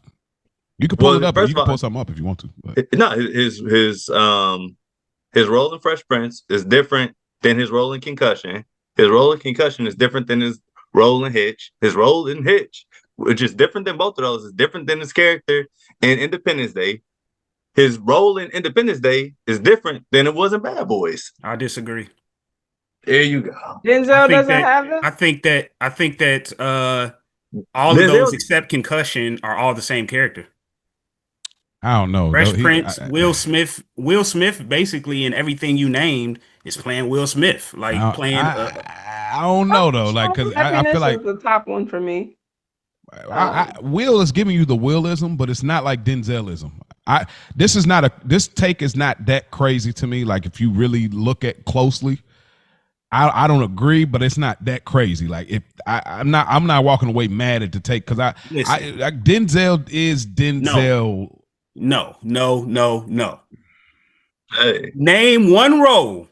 You can pull it up. You can pull something up if you want to. But. No, his role in Fresh Prince is different than his role in Concussion. His role in Concussion is different than his role in Hitch. His role in Hitch, which is different than both of those, is different than his character in Independence Day. His role in Independence Day is different than it was in Bad Boys. I disagree. There you go. Denzel doesn't have that? I think that all of those except Concussion are all the same character. I don't know. Fresh Prince, Will Smith, basically in everything you named is playing Will Smith. Like playing. I don't know though. Like because I feel like the top one for me. Will is giving you the Willism, but it's not like Denzelism. This take is not that crazy to me. Like if you really look at closely, I don't agree, but it's not that crazy. Like if I'm not walking away mad at the take because Denzel is Denzel. No. Hey. Name one role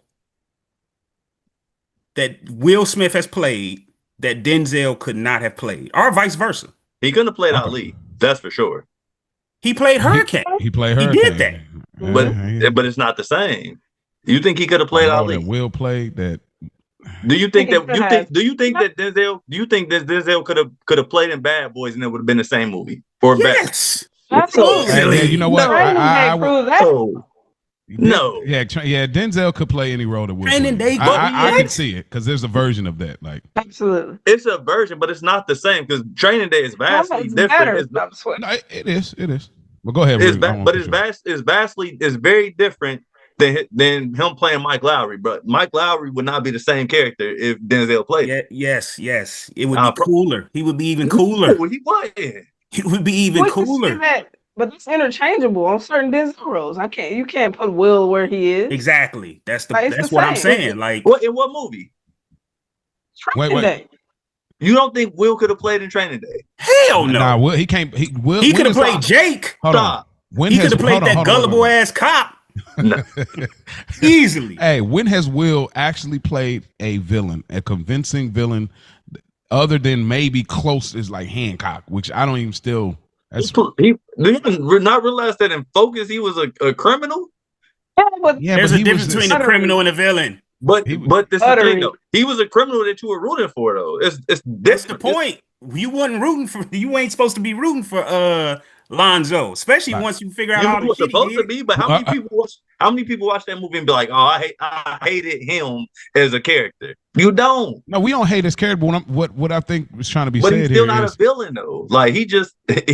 that Will Smith has played that Denzel could not have played, or vice versa. He couldn't have played Ali, that's for sure. He played Hurricane. He played Hurricane. He did that. But it's not the same. You think he could have played Ali? That Will played that. Do you think that Denzel could have played in Bad Boys and it would have been the same movie? Yes. Absolutely. You know what? No. Yeah, Denzel could play any role that Will Training plays. Day. I can What? see it because there's a version of that. Like, Absolutely. It's a version, but it's not the same because Training Day is vastly It's different. better. I'm sweating. no, it is. It is. Well, go ahead, Rudy. I want But to sure. it's very different than him playing Mike Lowry. But Mike Lowry would not be the same character if Denzel played Yeah, it. yes. It would be cooler. He would be even cooler. No, he wasn't. He would be even We can see cooler. that, but it's interchangeable on certain Denzel roles. You can't put Will where he is. Exactly. That's Like, it's that's the what I'm same. saying. Like, What in what movie? Training Day. You don't think Will could have played in Training Day? hell no. Nah, Will, he can't. He could have played Jake. Hold on. Stop. When He has- could have played hold on, that hold on, hold on. gullible ass cop No. easily. Hey, when has Will actually played a villain, a convincing villain, other than maybe close as like Hancock, which I don't even still. That's Do you not realize that in Focus he was a criminal? Yeah, but yeah, There's but a he difference was between a criminal and a villain. But He- this is the thing Utterly. though. He was a criminal that you were rooting for though. It's different. That's the point. You wasn't rooting for. You ain't supposed to be rooting for Lonzo, especially Right. once you figure out You all the were shit he supposed to did. be, but how many people watch that movie and be like, "Oh, I hated him as a character." You don't. No, we don't hate his character. But what I think was trying to be But said he's still here not is a villain though. Like he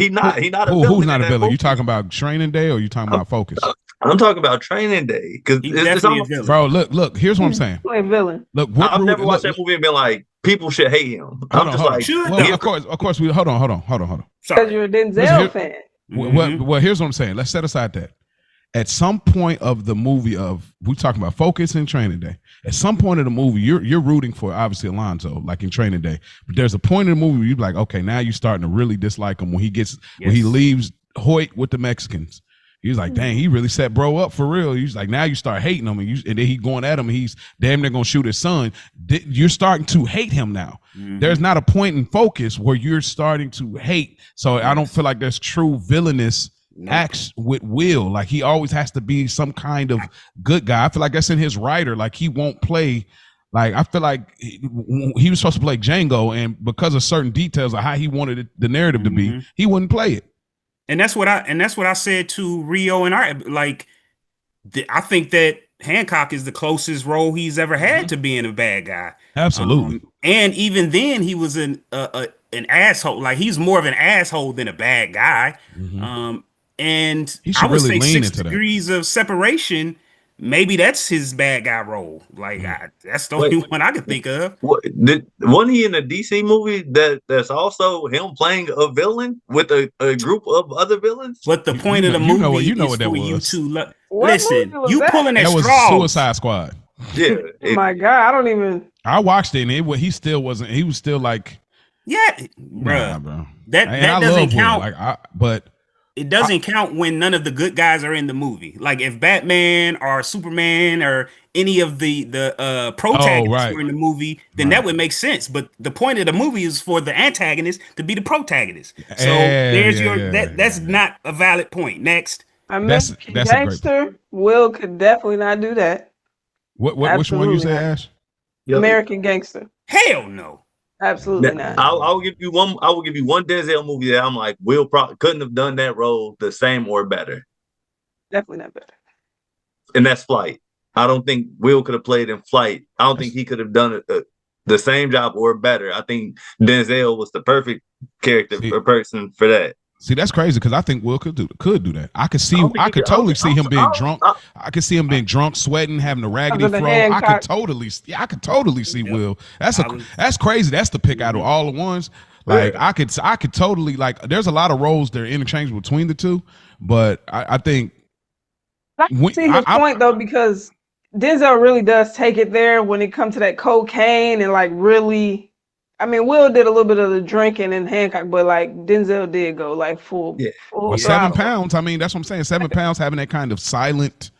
not a villain. who's not in a that villain? You movie. talking about Training Day or you talking about Focus? I'm talking about Training Day because He's it's definitely a almost. villain. Bro, look. Here's what I'm saying. play villain. Look, I've Rudy, never watched look, that movie and been like, people should hate him. Hold I'm on, just hold on. like, Should Well, though. of course. We hold on. Because Sorry. you're a Denzel Listen, here- fan. Well, here's what I'm saying. Let's set aside that. At some point of the movie we talking about Focus and Training Day. At some point of the movie, you're rooting for obviously Alonzo, like in Training Day. But there's a point in the movie where you're like, okay, now you're starting to really dislike him when he leaves Hoyt with the Mexicans. He's like, dang, he really set bro up for real. He's like, now you start hating him, and then he going at him, and he's damn near gonna shoot his son. You're starting to hate him now. There's not a point in Focus where you're starting to hate. So I don't feel like there's true villainous acts with Will. Like he always has to be some kind of good guy. I feel like that's in his writer. Like he won't play. Like I feel like he was supposed to play Django, and because of certain details of how he wanted the narrative to be, he wouldn't play it. And that's what I said to Rio and I think that Hancock is the closest role he's ever had to being a bad guy. Absolutely. And even then, he was an asshole. Like he's more of an asshole than a bad guy. And He should I would really say lean 6 into that. degrees of separation. Maybe that's his bad guy role. Like that's the only one I could think of. Wasn't he in a DC movie that's also him playing a villain with a group of other villains? But the point of the you know movie what is that for you was. to What listen. movie was You that? pulling at That was straws. Suicide Squad. Yeah. Oh my God, I don't even. I watched it, and he still wasn't. He was still like, Yeah, nah, bro. That And I doesn't love Will. count. But It doesn't count when none of the good guys are in the movie. Like if Batman or Superman or any of the protagonists were in the movie, then that would make sense. But the point of the movie is for the antagonist to be the protagonist. So that's not a valid point. Next. American that's a great Gangster. Will could definitely not do that. which one you Absolutely say, not. Ash? Yep. American Gangster. Hell no. Absolutely not. I'll give you one. I will give you one Denzel movie that I'm like, Will probably couldn't have done that role the same or better, Definitely not better. and that's Flight. I don't think Will could have played in Flight. I don't think he could have done it the same job or better. I think Denzel was the perfect character or person for that. See, that's crazy because I think Will could do that. I could totally see him being drunk. I could see him being drunk, sweating, having a raggedy fro. I could totally see Will. That's crazy. That's the pick out of all the ones. Like I could totally like. There's a lot of roles that are interchangeable between the two, but I think. I can see his point though, because Denzel really does take it there when it comes to that cocaine and like really. I mean, Will did a little bit of the drinking in Hancock, but like Denzel did go like full. Well, 7 pounds. I mean, that's what I'm saying. 7 pounds having that kind of silent,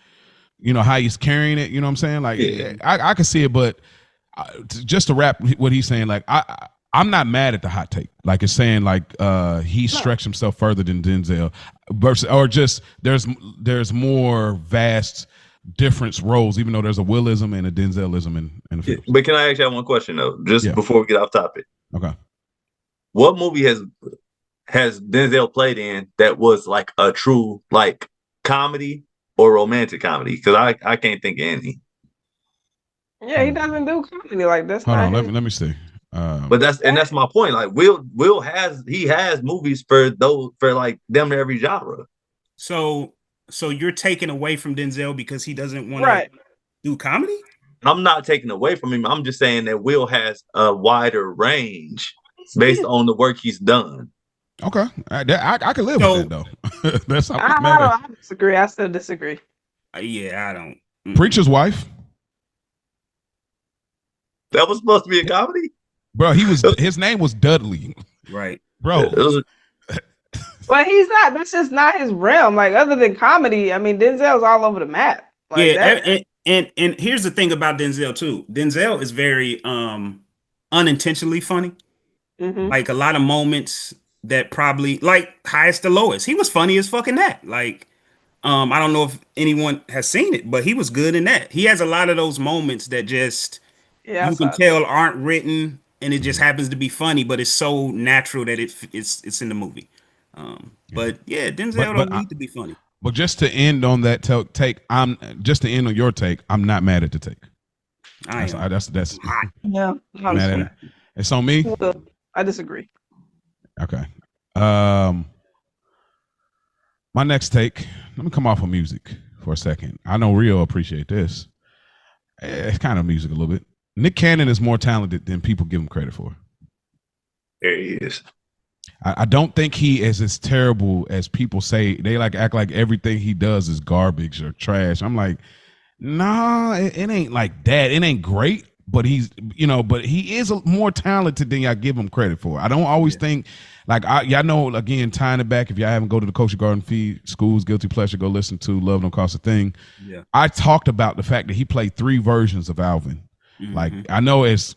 how he's carrying it. You know what I'm saying? Like, I can see it, but just to wrap what he's saying, like, I'm not mad at the hot take. Like, it's saying like he stretched himself further than Denzel, versus or just there's more vast difference roles, even though there's a Willism and a Denzelism in the film. But can I ask you one question though, just before we get off topic? Okay. What movie has Denzel played in that was like a true like comedy or romantic comedy? Because I can't think of any. Yeah, he doesn't do comedy. Like that's Hold not on, his. let me see. But that's my point. Like Will has movies for those for like them every genre. So so you're taking away from Denzel because he doesn't want to Right. do comedy? I'm not taking away from him. I'm just saying that Will has a wider range based on the work he's done. Okay, I can live with that So though. That's I'm I, not I mad at. don't. I disagree. I still disagree. yeah, I don't. Preacher's Wife, That was supposed to be a comedy. bro. His name was Dudley, Right. bro. But he's not. That's just not his realm. Like other than comedy, I mean, Denzel's all over the map. Like Yeah, that. and here's the thing about Denzel too. Denzel is very unintentionally funny. Mm-hmm. Like a lot of moments that probably like highest to lowest. He was funny as fucking that. Like I don't know if anyone has seen it, but he was good in that. He has a lot of those moments that just Yeah, I you can saw tell aren't written and it just Mhm. happens to be funny, but it's so natural that it's in the movie. Yeah. But yeah, Denzel But don't but need to be funny. but just to end on that take, I'm just to end on your take. I'm not mad at the take. I am That's hot. Yeah, mad at honestly. it. It's on me. Well, I disagree. Okay. Um, my next take. Let me come off of music for a second. I know Rio appreciate this. It's kind of music a little bit. Nick Cannon is more talented than people give him credit for. There he is. I don't think he is as terrible as people say. They like act like everything he does is garbage or trash. I'm like, nah, it ain't like that. It ain't great, but but he is more talented than y'all give him credit for. I don't always Yeah. think y'all know, again, tying it back. If y'all haven't go to the Culture Garden feed, School's Guilty Pleasure, go listen to Love Don't Cost a Thing. Yeah. I talked about the fact that he played 3 versions of Alvin. Like, Mm-hmm. I know it's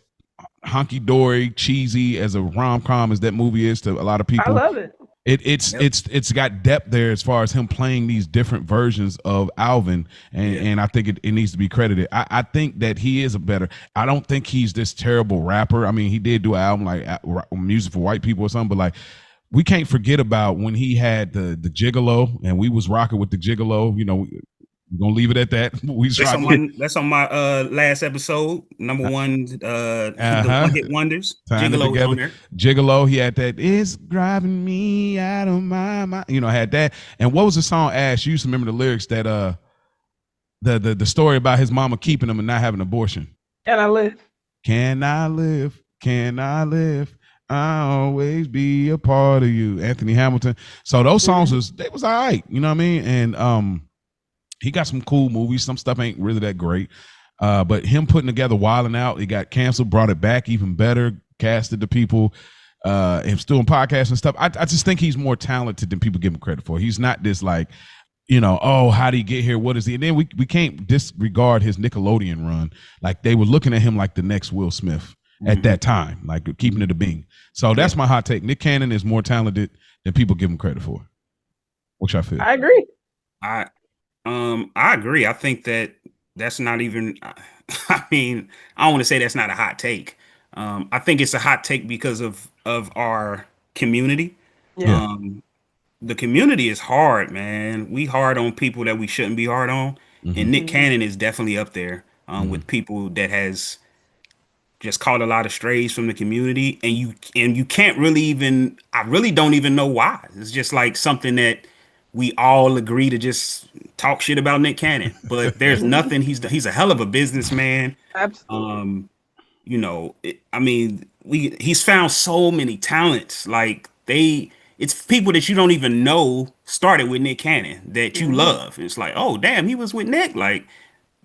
honky dory, cheesy as a rom com as that movie is to a lot of I people. love it. Yep. It's got depth there as far as him playing these different versions of Alvin, Yeah. and I think it needs to be credited. I think that he is a better. I don't think he's this terrible rapper. I mean, he did do an album like music for white people or something, but like we can't forget about when he had the Gigolo, and we was rocking with the Gigolo. We're gonna leave it at that. We was rocking. That's on my last episode. Number one, the Uh-huh. one hit wonders. Tying it Gigolo was together. on there. Gigolo, he had that. It's driving me out of my mind. Had that. And what was the song? Ash, you used to remember the lyrics that the story about his mama keeping him and not having an abortion. Can I live? Can I live? Can I live? I'll always be a part of you. Anthony Hamilton. So those songs was all right. You know what I mean? And he got some cool movies. Some stuff ain't really that great. But him putting together Wild 'N Out, it got canceled, brought it back even better, casted the people, and still in podcasts and stuff. I just think he's more talented than people give him credit for. He's not this like, oh, how did he get here? What is he? And then we can't disregard his Nickelodeon run. Like they were looking at him like the next Will Smith at that time, like keeping it a being. So that's my hot take. Nick Cannon is more talented than people give him credit for. Which I feel. I agree. I agree. I think that's not even. I mean, I don't want to say that's not a hot take. I think it's a hot take because of our community. Yeah. The community is hard, man. We hard on people that we shouldn't be hard on, and Nick Cannon is definitely up there with people that has just caught a lot of strays from the community, and you can't really even. I really don't even know why. It's just like something that we all agree to just talk shit about Nick Cannon, but there's nothing. He's a hell of a businessman. Absolutely. I mean, he's found so many talents. Like it's people that you don't even know started with Nick Cannon that you love. It's like, oh damn, he was with Nick. Like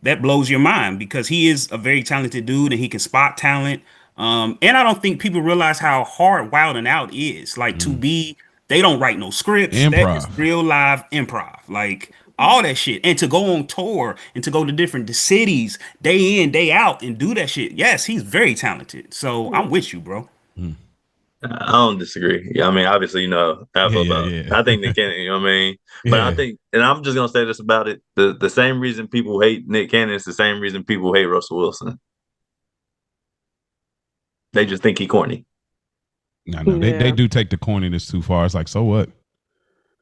that blows your mind because he is a very talented dude and he can spot talent. And I don't think people realize how hard Wild 'N Out is. Like they don't write no scripts. That is Improv. real live improv. Like all that shit. And to go on tour and to go to different cities day in, day out and do that shit. Yes, he's very talented. So I'm with you, bro. I don't disagree. Yeah, I mean, obviously, how I feel about. Yeah. I think Nick Cannon. You know what I mean? But I think, and I'm just gonna say this about it: the same reason people hate Nick Cannon is the same reason people hate Russell Wilson. They just think he corny. No, they do take the corniness too far. It's like, so what?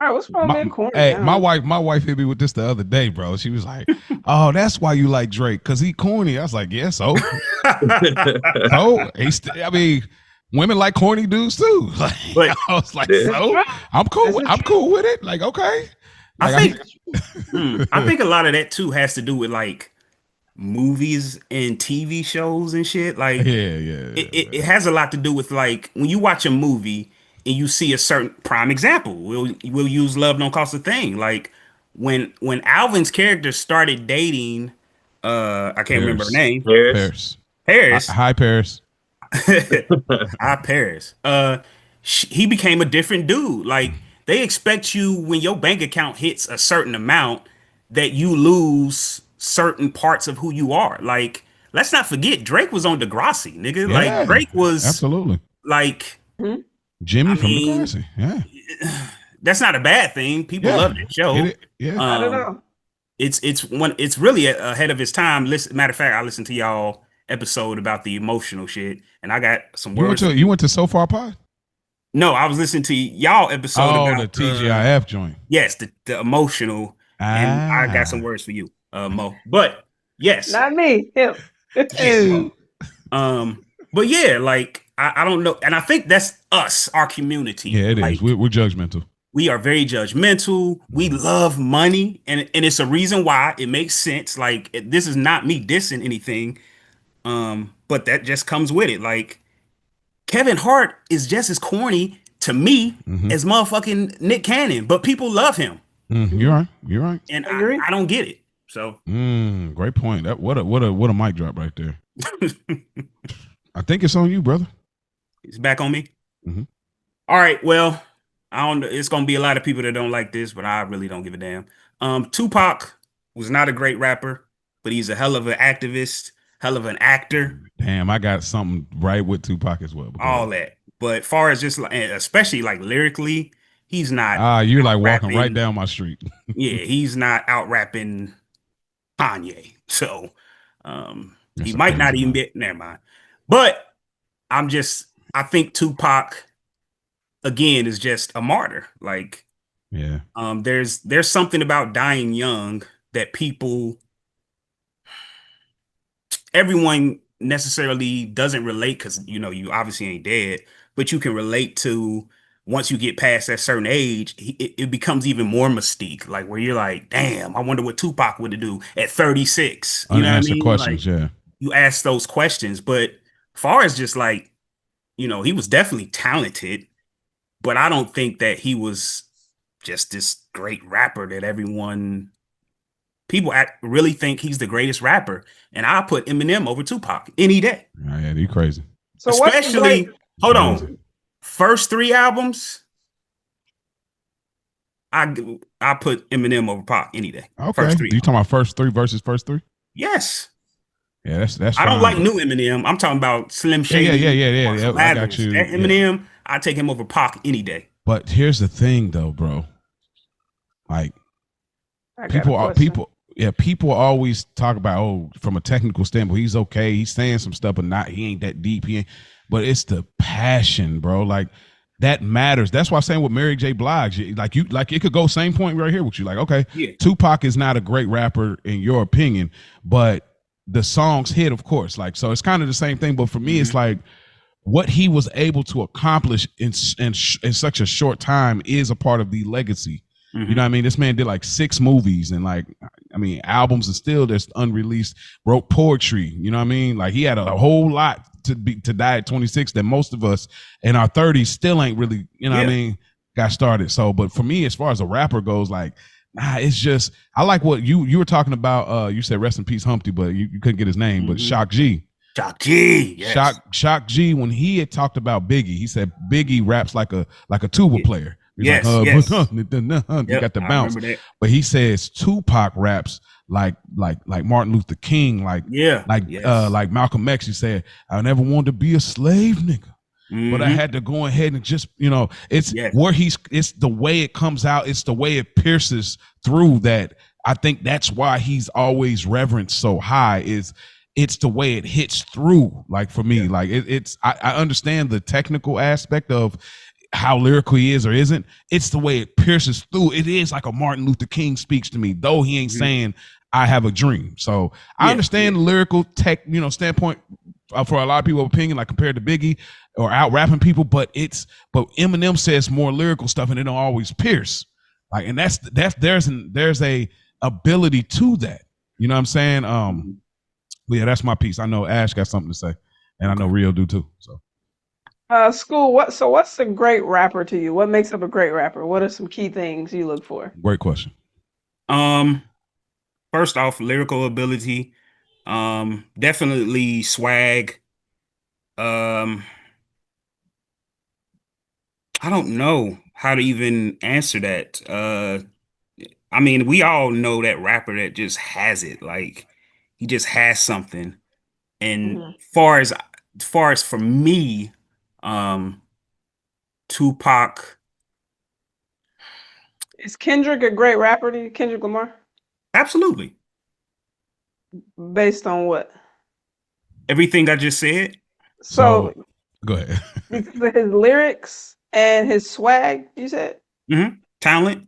All right, what's wrong with being corny? Hey, my wife hit me with this the other day, bro. She was like, "Oh, that's why you like Drake, cause he corny." I was like, "Yeah, so." I mean, women like corny dudes too. Like, But I was like, Yeah. "So I'm cool. I'm cool with it." Like, okay. Like, I think a lot of that too has to do with like movies and TV shows and shit. Like it has a lot to do with like when you watch a movie and you see a certain prime example. We'll use Love Don't Cost a Thing. Like when Alvin's character started dating I can't remember her Paris, name. Paris. Paris. hi Paris. Hi Paris. He became a different dude. Like they expect you when your bank account hits a certain amount that you lose certain parts of who you are. Like let's not forget Drake was on Degrassi, nigga. Like Yeah, Drake was absolutely. like Jimmy I from mean, Degrassi. Yeah, that's not a bad thing. People yeah. love that show. Yeah. I don't know. It's really ahead of its time. Listen, matter of fact, I listened to y'all episode about the emotional shit, and I got some words. You went to So Far Pod? No, I was listening to y'all episode Oh, about the TGIF joint. yes, the emotional, and I got some words for you, Mo. But yes, Not me. Him. yeah, Mo. But yeah, like I don't know, and I think that's us, our community. Yeah, it like, is. We're judgmental. We are very judgmental. We love money, and it's a reason why it makes sense. Like this is not me dissing anything, but that just comes with it. Like Kevin Hart is just as corny to me as motherfucking Nick Cannon, but people love him. You're right. You're right. And I don't get it. So great point. That what a mic drop right there. I think it's on you, brother. It's back on me. All right. Well, I don't. It's gonna be a lot of people that don't like this, but I really don't give a damn. Tupac was not a great rapper, but he's a hell of an activist, hell of an actor. Damn, I got something right with Tupac as well. All that. But far as just like, especially like lyrically, he's not. You're like rapping. walking right down my street. Yeah, he's not out rapping Kanye. So he might not even be. Never mind. But I think Tupac again is just a martyr. Like, yeah. There's something about dying young that everyone necessarily doesn't relate because you obviously ain't dead, but you can relate to once you get past that certain age, it becomes even more mystique. Like where you're like, damn, I wonder what Tupac would do at 36. You know what I mean? Questions, like, yeah. You ask those questions, but far as just like, he was definitely talented, but I don't think that he was just this great rapper that people really think he's the greatest rapper, and I put Eminem over Tupac any day. Yeah, you crazy. So especially, hold on, first 3 albums, I put Eminem over Pac any day. Okay, first 3 you talking about first 3 versus first 3? Yes. Yeah, that's. I don't like new Eminem. I'm talking about Slim Shady. Yeah. I got you. That Eminem, I take him over Pac any day. But here's the thing, though, bro. Like people always talk about, from a technical standpoint, he's okay. He's saying some stuff, but he ain't that deep. But it's the passion, bro. Like that matters. That's why I'm saying with Mary J. Blige, like it could go same point right here with you. Like, okay, Tupac is not a great rapper in your opinion, but the songs hit, of course. Like, so it's kind of the same thing. But for me, it's like what he was able to accomplish in such a short time is a part of the legacy. You know what I mean? This man did like 6 movies and albums, and still there's unreleased, wrote poetry. You know what I mean? Like he had a whole lot to die at 26 that most of us in our 30s still ain't really, what I mean, got started. So, but for me, as far as a rapper goes, like, it's just, I like what you were talking about. You said rest in peace Humpty, but you couldn't get his name, but Shock G. Shock G, yes. Shock G, when he had talked about Biggie, he said Biggie raps like a tuba player. He's yes. You got the bounce. But he says Tupac raps like Martin Luther King, like Malcolm X. He said, I never wanted to be a slave nigga, but I had to go ahead and just, it's where it's the way it comes out. It's the way it pierces through that. I think that's why he's always reverenced so high, it's the way it hits through. Like for me, like I understand the technical aspect of, how lyrical he is or isn't. It's the way it pierces through. It is like a Martin Luther King speech to me, though he ain't saying I have a dream. So I understand the lyrical tech, standpoint for a lot of people's opinion, like compared to Biggie or out rapping people, but Eminem says more lyrical stuff and it don't always pierce. Like, and there's a ability to that. You know what I'm saying? But yeah, that's my piece. I know Ash got something to say, and I know Rio do too. So. School. What's a great rapper to you? What makes up a great rapper? What are some key things you look for? Great question. First off, lyrical ability. Definitely swag. I don't know how to even answer that. I mean, we all know that rapper that just has it. Like, he just has something. And far as for me, Tupac. Is Kendrick a great rapper to you? Kendrick Lamar? Absolutely. Based on what? Everything I just said. So go ahead. Because of his lyrics and his swag, you said? Talent.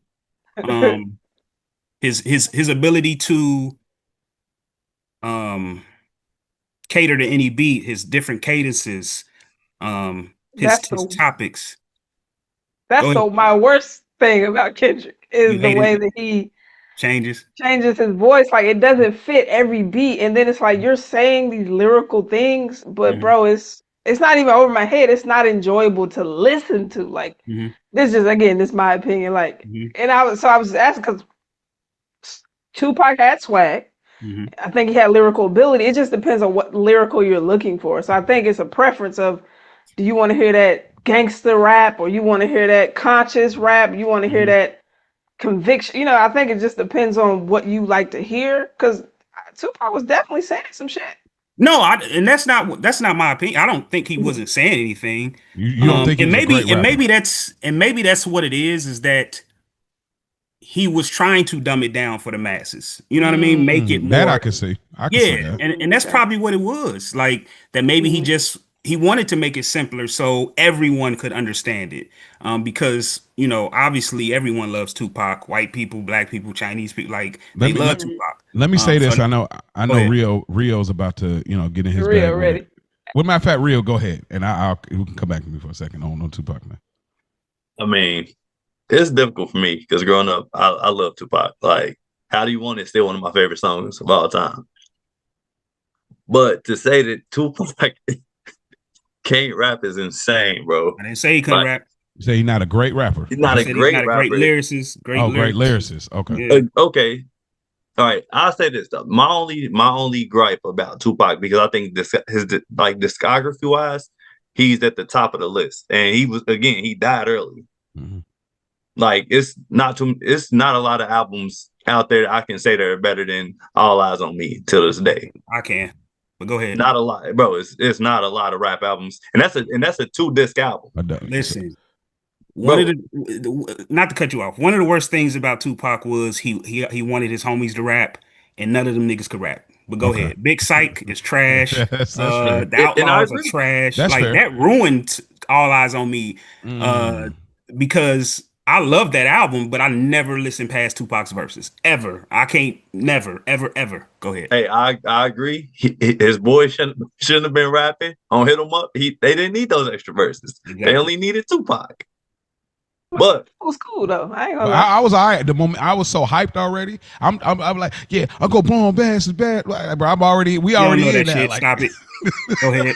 His ability to cater to any beat, his different cadences, his topics. That's my worst thing about Kendrick is the way that he changes his voice. Like, it doesn't fit every beat, and then it's like you're saying these lyrical things, but bro, it's not even over my head. It's not enjoyable to listen to. Like, this is my opinion. Like, and I was asking because Tupac had swag. I think he had lyrical ability. It just depends on what lyrical you're looking for. So I think it's a preference of, do you want to hear that gangster rap, or you want to hear that conscious rap? You want to hear that conviction? I think it just depends on what you like to hear. Because Tupac was definitely saying some shit. No, and that's not my opinion. I don't think he wasn't saying anything. You don't think? Maybe that's what it is that he was trying to dumb it down for the masses. You know what I mean? Make it more. That I can see. I can see that. And that's probably what it was. Like, that maybe he wanted to make it simpler so everyone could understand it. Because, obviously everyone loves Tupac. White people, black people, Chinese people, like, they love Tupac. Let me say this. I know Rio's about to, get in his bag. Ready. Well, matter of fact, Rio, go ahead. And we can come back to me for a second. I don't know Tupac, man. I mean, it's difficult for me because growing up, I love Tupac. Like, How Do You Want It is still one of my favorite songs of all time. But to say that Tupac can't rap is insane, bro. I didn't say he couldn't rap. You say he's not a great rapper. He's not a great rapper. Great lyricist. Great lyricist. Okay. Yeah. Okay. All right. I'll say this stuff. My only gripe about Tupac, because I think his discography wise, he's at the top of the list, and he died early. Like, it's not a lot of albums out there that I can say that are better than All Eyes on Me till this day. I can, but go ahead. Not a lot, bro. It's not a lot of rap albums, and that's a 2-disc album. Listen, not to cut you off, one of the worst things about Tupac was he wanted his homies to rap, and none of them niggas could rap. But go ahead. Big Psych is trash. The Outlaws are trash. That's fair. That ruined All Eyes on Me. Because I love that album, but I never listened past Tupac's verses. Ever. I can't, never, ever, ever. Go ahead. Hey, I agree. His boys shouldn't have been rapping on Hit 'Em Up. They didn't need those extra verses. Exactly. They only needed Tupac. But it was cool though. I ain't gonna lie. I was all right at the moment. I was so hyped already. I'm like, yeah, I'll go boom, bad, is bad. Like, bro, we already in that shit. Like, stop it. Go ahead.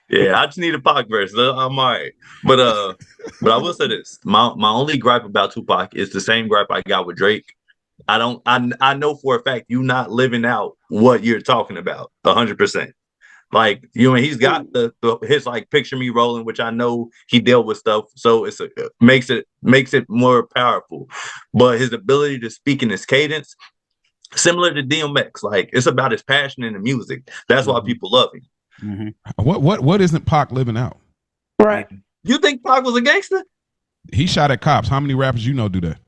Yeah, I just need a Pac verse. I'm all right. But I will say this. My only gripe about Tupac is the same gripe I got with Drake. I know for a fact you're not living out what you're talking about 100%. Like, he's got his like Picture Me Rolling, which I know he dealt with stuff, so it makes it more powerful. But his ability to speak in his cadence, similar to DMX, like, it's about his passion in the music. That's why people love him. What isn't Pac living out? Right. You think Pac was a gangster? He shot at cops. How many rappers do that?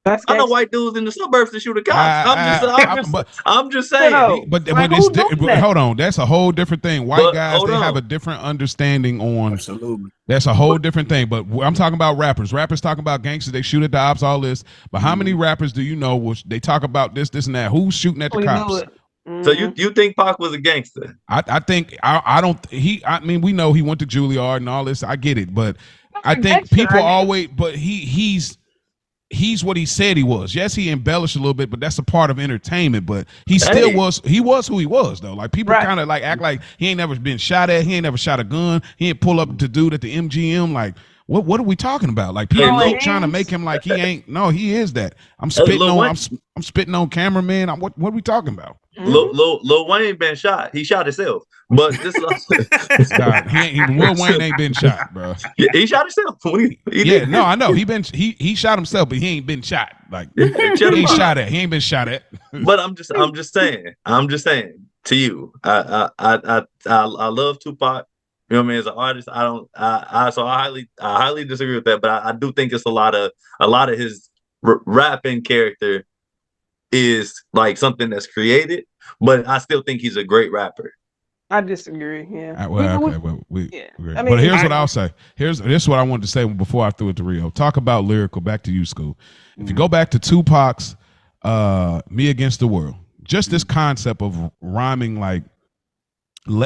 That's I know gangster. white dudes in the suburbs that shoot the cops. I'm just saying. No, but like it's who's doing that? hold on. That's a whole different thing. White But guys, hold they have on. a different understanding on. Absolutely. That's a whole different thing. But I'm talking about rappers. Rappers talking about gangsters. They shoot at the ops, all this. But how many rappers do you know which they talk about this, and that? Who's shooting at the We do cops? it. So you think Pac was a gangster? I think I don't I mean we know he went to Juilliard and all this. I get it, but I think Gangster, people I guess. always but he's what he said he was. Yes, he embellished a little bit, but that's a part of entertainment. But he still was who he was though. Like people kind of like act like he ain't never been shot at. He ain't never shot a gun. He ain't pull up to dude at the MGM. Like what are we talking about? Like people trying to make him like he ain't. No, he is that. I'm spitting Lil on. Wayne, I'm spitting on cameraman. What are we talking about? Lil Wayne been shot. He shot himself. But this God, Lil Wayne ain't been shot, bro. he shot himself. He Yeah, no, I know he shot himself, but he ain't been shot. Like he ain't shot at. He ain't been shot at. But I'm just saying to you, I love Tupac. You know what I mean? As an artist, I highly disagree with that. But I do think it's a lot of his rapping character is like something that's created. But I still think he's a great rapper. I disagree. Yeah. I mean, but here's what I'll say. This is what I wanted to say before I threw it to Rio. Talk about lyrical. Back to you, School. If you go back to Tupac's "Me Against the World," just this concept of rhyming like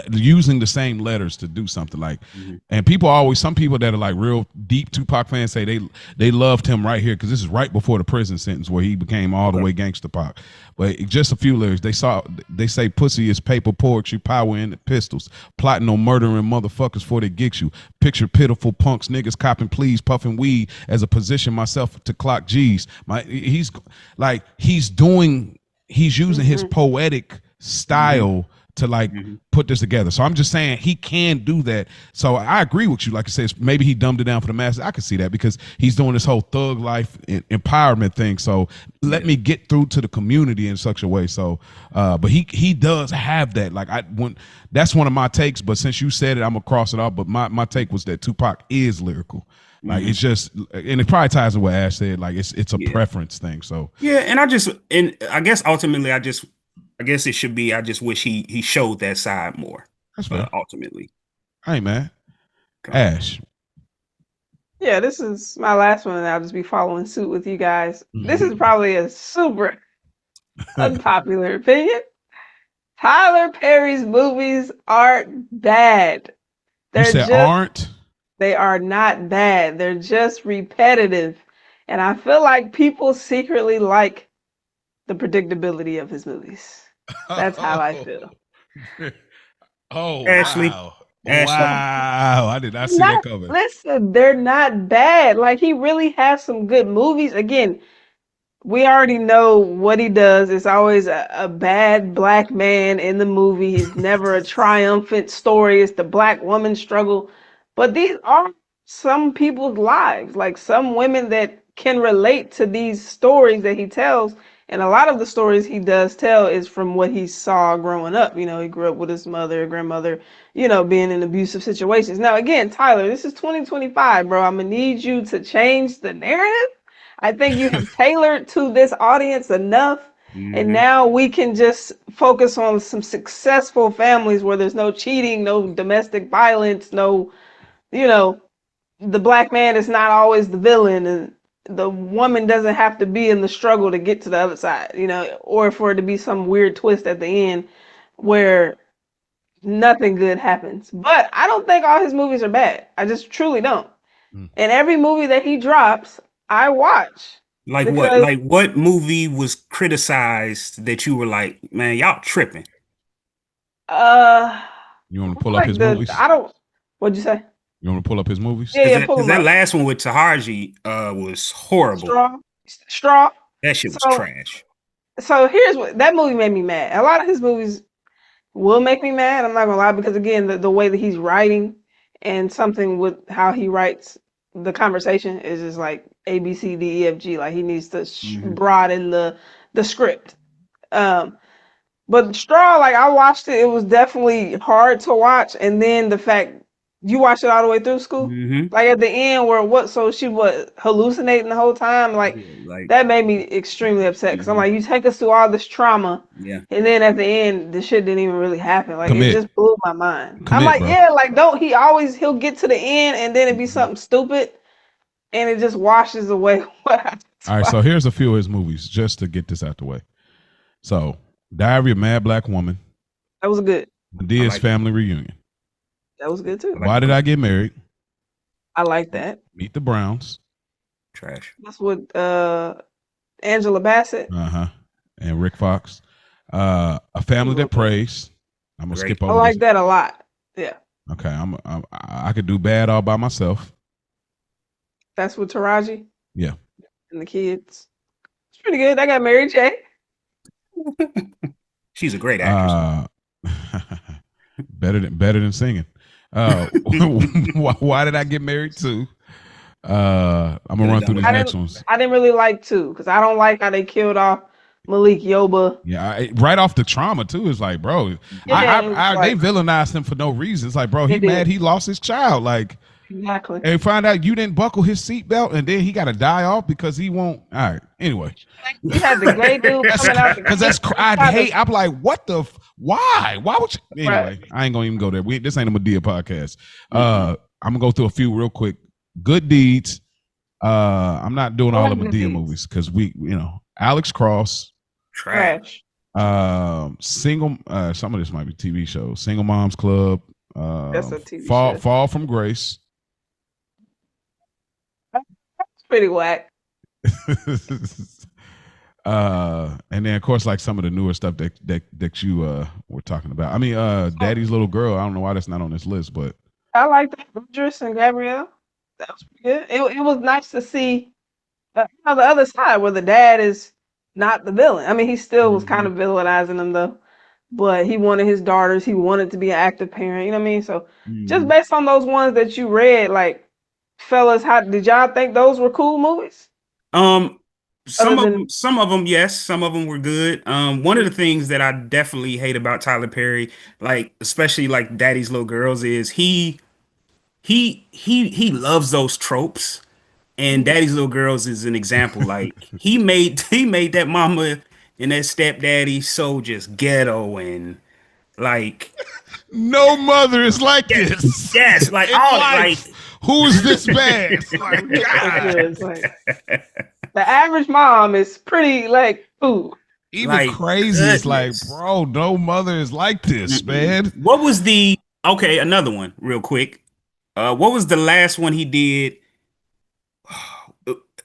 using the same letters to do something like, and some people that are like real deep Tupac fans say they loved him right here because this is right before the prison sentence where he became all the way gangster Pac. But just a few lyrics they say pussy is paper poetry, power in the pistols, plotting on murdering motherfuckers before they get you. Picture pitiful punks, niggas copping pleas, puffing weed as a position myself to clock G's. He's using his poetic style to like put this together. So I'm just saying he can do that. So I agree with you. Like I said, maybe he dumbed it down for the masses. I can see that because he's doing this whole thug life empowerment thing. So let me get through to the community in such a way. So, but he does have that. Like that's one of my takes. But since you said it, I'm gonna cross it off. But my take was that Tupac is lyrical. Like it's just, and it probably ties to what Ash said. Like it's a preference thing. So yeah, and I guess ultimately I guess it should be. I just wish he showed that side more. That's fair. Ultimately, hey man, Ash. Yeah, this is my last one, and I'll just be following suit with you guys. This is probably a super unpopular opinion. Tyler Perry's movies aren't bad. Aren't? They are not bad. They're just repetitive, and I feel like people secretly like the predictability of his movies. That's how I feel. Ashley. Wow. I did not see that coming. Listen, they're not bad. Like he really has some good movies. Again, we already know what he does. It's always a bad black man in the movie. He's never a triumphant story. It's the black woman struggle. But these are some people's lives. Like some women that can relate to these stories that he tells. And a lot of the stories he does tell is from what he saw growing up. You know, he grew up with his mother, grandmother, being in abusive situations. Now, again, Tyler, this is 2025, bro. I'm going to need you to change the narrative. I think you have tailored to this audience enough. And now we can just focus on some successful families where there's no cheating, no domestic violence, no, the black man is not always the villain. And the woman doesn't have to be in the struggle to get to the other side, or for it to be some weird twist at the end where nothing good happens. But I don't think all his movies are bad. I just truly don't. And every movie that he drops, I watch. Like what? Like what movie was criticized that you were like, man, y'all tripping? You want to pull up his movies? What'd you say? You want to pull up his movies? Yeah, pull them that up. last one with Tahaji was horrible. Straw. That shit was trash. So here's what that movie made me mad. A lot of his movies will make me mad. I'm not gonna lie, because again, the way that he's writing and something with how he writes the conversation is just like A B C D E F G. Like he needs to broaden the script. But Straw, like I watched it, it was definitely hard to watch, and then the fact You watched it all the way through school? Mm-hmm. Like at the end where what? So she was hallucinating the whole time. Like Yeah, like, that made me extremely upset because I'm mhm. like, you take us through all this trauma, Yeah. and then at the end, the shit didn't even really happen. Like it Commit, just blew my mind. I'm commit, like, bro. yeah, like don't he'll get to the end and then it'd be Mhm. something stupid, and it just washes away what I just All right, so watched. here's a few of his movies just to get this out the way. So, Diary of a Mad Black Woman, That was good. I Medea's like it. Family Reunion, That was good I too. like Why it. Did I Get Married, I like that. Meet the Browns, Trash. That's with Angela Bassett. and Rick Fox. A Family That Prays. I'm gonna Great. skip I over this. like that a lot. Yeah, Okay, I could do Bad All by Myself. that's with Taraji Yeah. and the kids. It's pretty good. I got Mary J. She's a great actress. Uh, better than singing. Why Did I Get Married to? I'm gonna run through these next ones. I didn't really like two because I don't like how they killed off Malik Yoba. Yeah, right off the trauma too. It's like, bro, Yeah, it was they like villainized him for no reason. It's like, bro, they he mad did he lost his child. Like, exactly. and find out you didn't buckle his seatbelt, and then he got to die off because he won't. All right. Anyway, You had the gay dude coming out because that's I'd hate. I'm like, what the? Why? Why would you? Anyway, I ain't gonna even go there. This ain't a Medea podcast. I'm gonna go through a few real quick. Good Deeds. I'm not doing all the Medea movies because Alex Cross. Trash. Single. Some of this might be TV shows. Single Moms Club. That's a TV show. Fall from Grace. That's pretty whack. And then of course like some of the newer stuff that you were talking about. I mean, Daddy's Little Girl. I don't know why that's not on this list, but I like that. Idris and Gabrielle. That was pretty good. It was nice to see the other side where the dad is not the villain. I mean, he still was kind of villainizing them though, but he wanted his daughters. He wanted to be an active parent. You know what I mean? So just based on those ones that you read, like fellas, how did y'all think those were cool movies? Some of them, yes. Some of them were good. One of the things that I definitely hate about Tyler Perry, like especially like Daddy's Little Girls, is he loves those tropes. And Daddy's Little Girls is an example. Like he made that mama and that stepdaddy so just ghetto and like no mother is like this. yes, like all like who's this bad? Like, the average mom is pretty like ooh. Even like, crazy. It's like, bro, no mother is like this, man. What was another one real quick. What was the last one he did?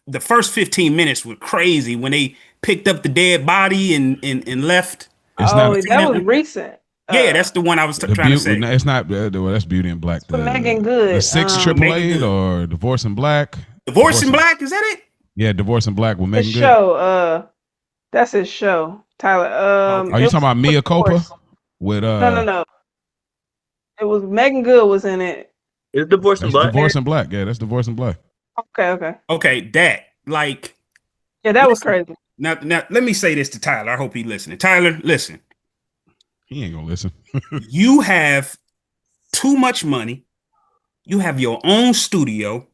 The first 15 minutes were crazy when they picked up the dead body and left. That was recent. Yeah, that's the one I was trying to say. It's not. Well, that's Beauty in Black. Megan Good. The 6 Triple Eight or Divorce in Black. Divorce in Black, is that it? Yeah, Divorce in Black with Megan Good. Show. That's his show, Tyler. Are you talking about Mia Culpa? With No. It was Megan Good was in it. It's Divorce in Black. Divorce in Black. Yeah, that's Divorce in Black. Okay, that like. Yeah, that was crazy. Now, let me say this to Tyler. I hope he's listening. Tyler, listen. He ain't gonna listen. You have too much money. You have your own studio.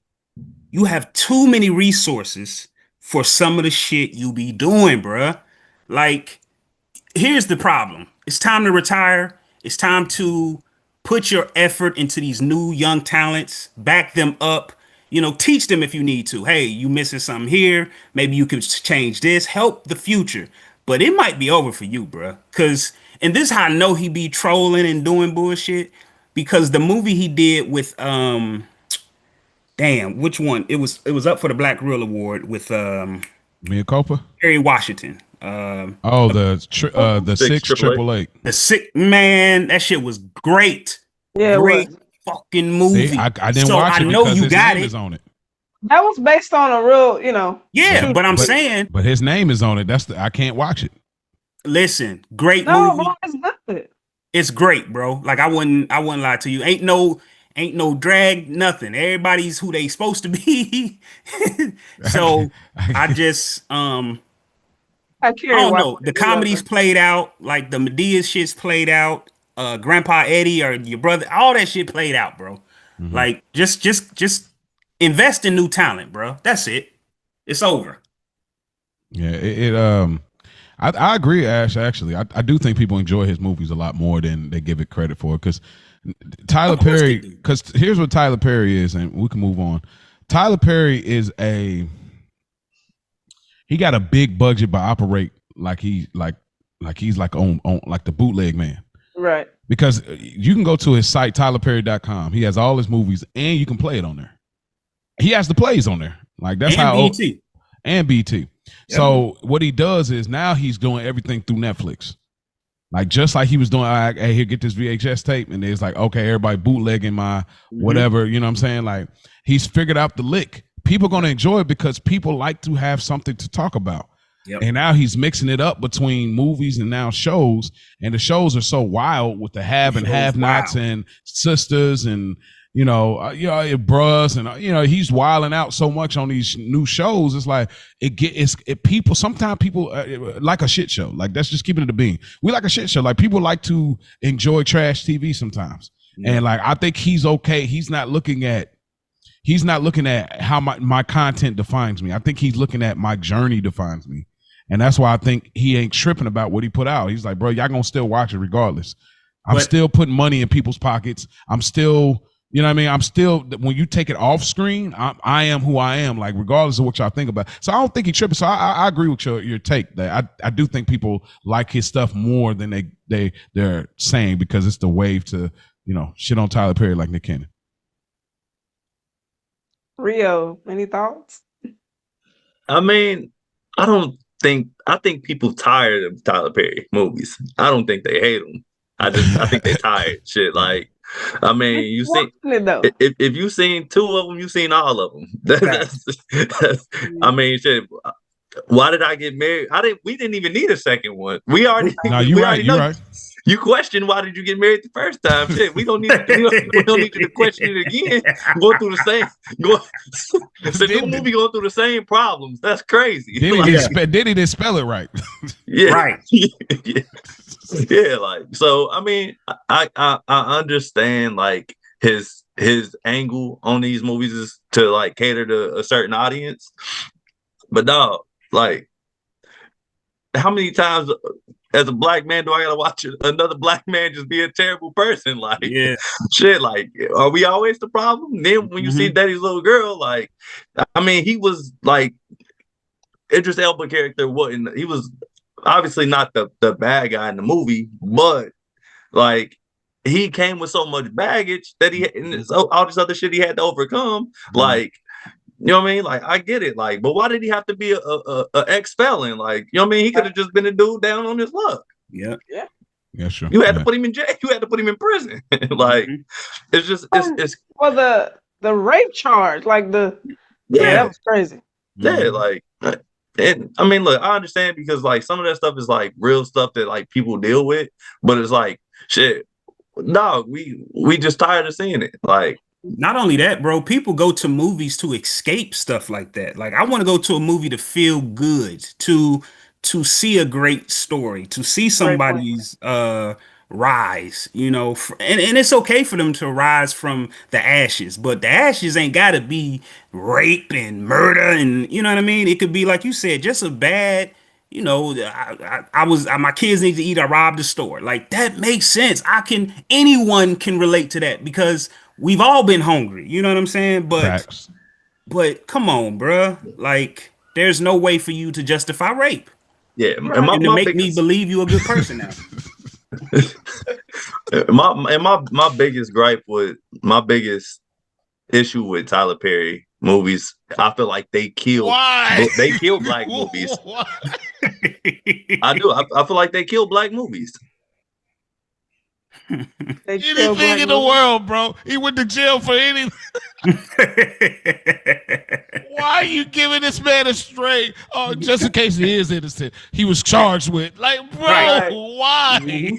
You have too many resources for some of the shit you be doing, bruh. Like, here's the problem. It's time to retire. It's time to put your effort into these new young talents, back them up, teach them if you need to. Hey, you missing something here. Maybe you could change this, help the future. But it might be over for you, bruh. And this is how I know he be trolling and doing bullshit. Because the movie he did with which one? It was up for the Black Reel Award with Mia Culpa, Kerry Washington. The 6 Triple Eight. The sick man, that shit was great. Yeah, great fucking movie. See, I didn't watch it. I know you got it. On it. That was based on a real, Yeah, but I'm saying. But his name is on it. I can't watch it. Listen, great movie. No, it's good. It's great, bro. Like I wouldn't lie to you. Ain't no drag, nothing. Everybody's who they supposed to be. So I just I don't know. The comedy's played out, like the Medea shit's played out. Grandpa Eddie or your brother, all that shit played out, bro. Like just invest in new talent, bro. That's it. It's over. Yeah, I agree, Ash. Actually, I do think people enjoy his movies a lot more than they give it credit for. Because Tyler Of course they Perry, do. because here's what Tyler Perry is, and we can move on. Tyler Perry is he got a big budget but operate like he's like on like the bootleg man. Right. Because you can go to his site tylerperry.com. He has all his movies and you can play it on there. He has the plays on there. Like that's And how BT. and BT. Yep. So what he does is now he's doing everything through Netflix. Like just like he was doing, hey, here, get this VHS tape, and it's like, okay, everybody bootlegging my whatever, you know what I'm saying? Like he's figured out the lick. People are gonna enjoy it because people like to have something to talk about. Yep. And now he's mixing it up between movies and now shows, and the shows are so wild with the have and have-nots and sisters and bros, and he's wilding out so much on these new shows. It's like people. Sometimes people like a shit show. Like that's just keeping it a bean. We like a shit show. Like people like to enjoy trash TV sometimes, and like I think he's okay. He's not looking at how my content defines me. I think he's looking at my journey defines me. And that's why I think he ain't tripping about what he put out. He's like, bro, y'all gonna still watch it regardless. I'm still putting money in people's pockets. I'm still, you know what I mean? I'm still, when you take it off screen, I am who I am, like regardless of what y'all think about. So I don't think he tripping. So I agree with your take that I do think people like his stuff more than they're saying, because it's the wave to, shit on Tyler Perry like Nick Cannon. Rio, any thoughts? I mean, I think people tired of Tyler Perry movies. I don't think they hate them. I think they tired. Shit, like, I mean, you see, if you seen two of them, you seen all of them. I mean, shit. Why did I get married? We didn't even need a second one. We already. No, you're right. You're right. You question why did you get married the first time? Shit, we don't need we don't need you to question it again. Go through the same. The new movie going through the same problems. That's crazy. Diddy didn't spell it right. Yeah, right. Yeah, like so. I mean, I understand like his angle on these movies is to like cater to a certain audience, but dog, like, how many times as a black man do I gotta watch another black man just be a terrible person? Like, shit, like, are we always the problem? Then when you see Daddy's Little Girl, like, I mean, he was like, Idris Elba character he was obviously not the bad guy in the movie, but like, he came with so much baggage that all this other shit he had to overcome. Like, you know what I mean? Like, I get it. Like, but why did he have to be a ex-felon? Like, you know what I mean? He could have just been a dude down on his luck. Yeah. Yeah, sure. You had to put him in jail. You had to put him in prison. Like, it's just it's well, the rape charge, like that was crazy. Yeah, like, and I mean, look, I understand because like some of that stuff is like real stuff that like people deal with, but it's like shit. Dog, we just tired of seeing it. Like, not only that, bro, people go to movies to escape stuff like that. Like, I want to go to a movie to feel good, to see a great story, to see somebody's rise, and it's okay for them to rise from the ashes, but the ashes ain't gotta be rape and murder, and you know what I mean? It could be, like you said, just a bad, my kids need to eat, I robbed the store. Like, that makes sense. Anyone can relate to that because we've all been hungry. You know what I'm saying? But come on, bruh. Like, there's no way for you to justify rape. Yeah, and to make me believe you a good person now. my biggest gripe with my biggest issue with Tyler Perry movies, I feel like they kill black movies. I do. I feel like they kill black movies. Anything in the world, bro. He went to jail for anything. Why are you giving this man a straight? Oh, just in case he is innocent. He was charged with. Like, bro, why?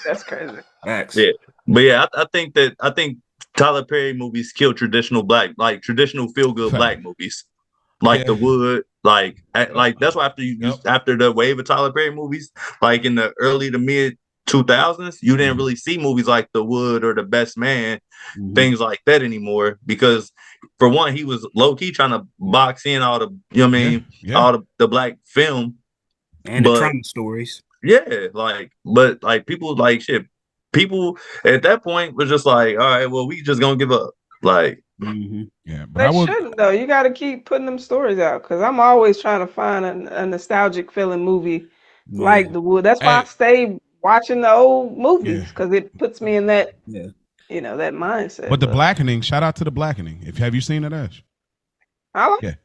That's crazy. Yeah. But yeah, I think Tyler Perry movies kill traditional feel-good black movies. Like The Wood. Like that's why after the wave of Tyler Perry movies, like in the early to mid 2000s, you didn't really see movies like The Wood or The Best Man, things like that anymore. Because for one, he was low key trying to box in all the, you know what I mean, all the black film and the trauma stories. Yeah, but people shit. People at that point was just like, all right, well, we just gonna give up. Like, yeah, but they shouldn't though. You got to keep putting them stories out because I'm always trying to find a nostalgic feeling movie like The Wood. That's why I stay watching the old movies because it puts me in that that mindset. But the Blackening, shout out to the Blackening. Have you seen it, Ash?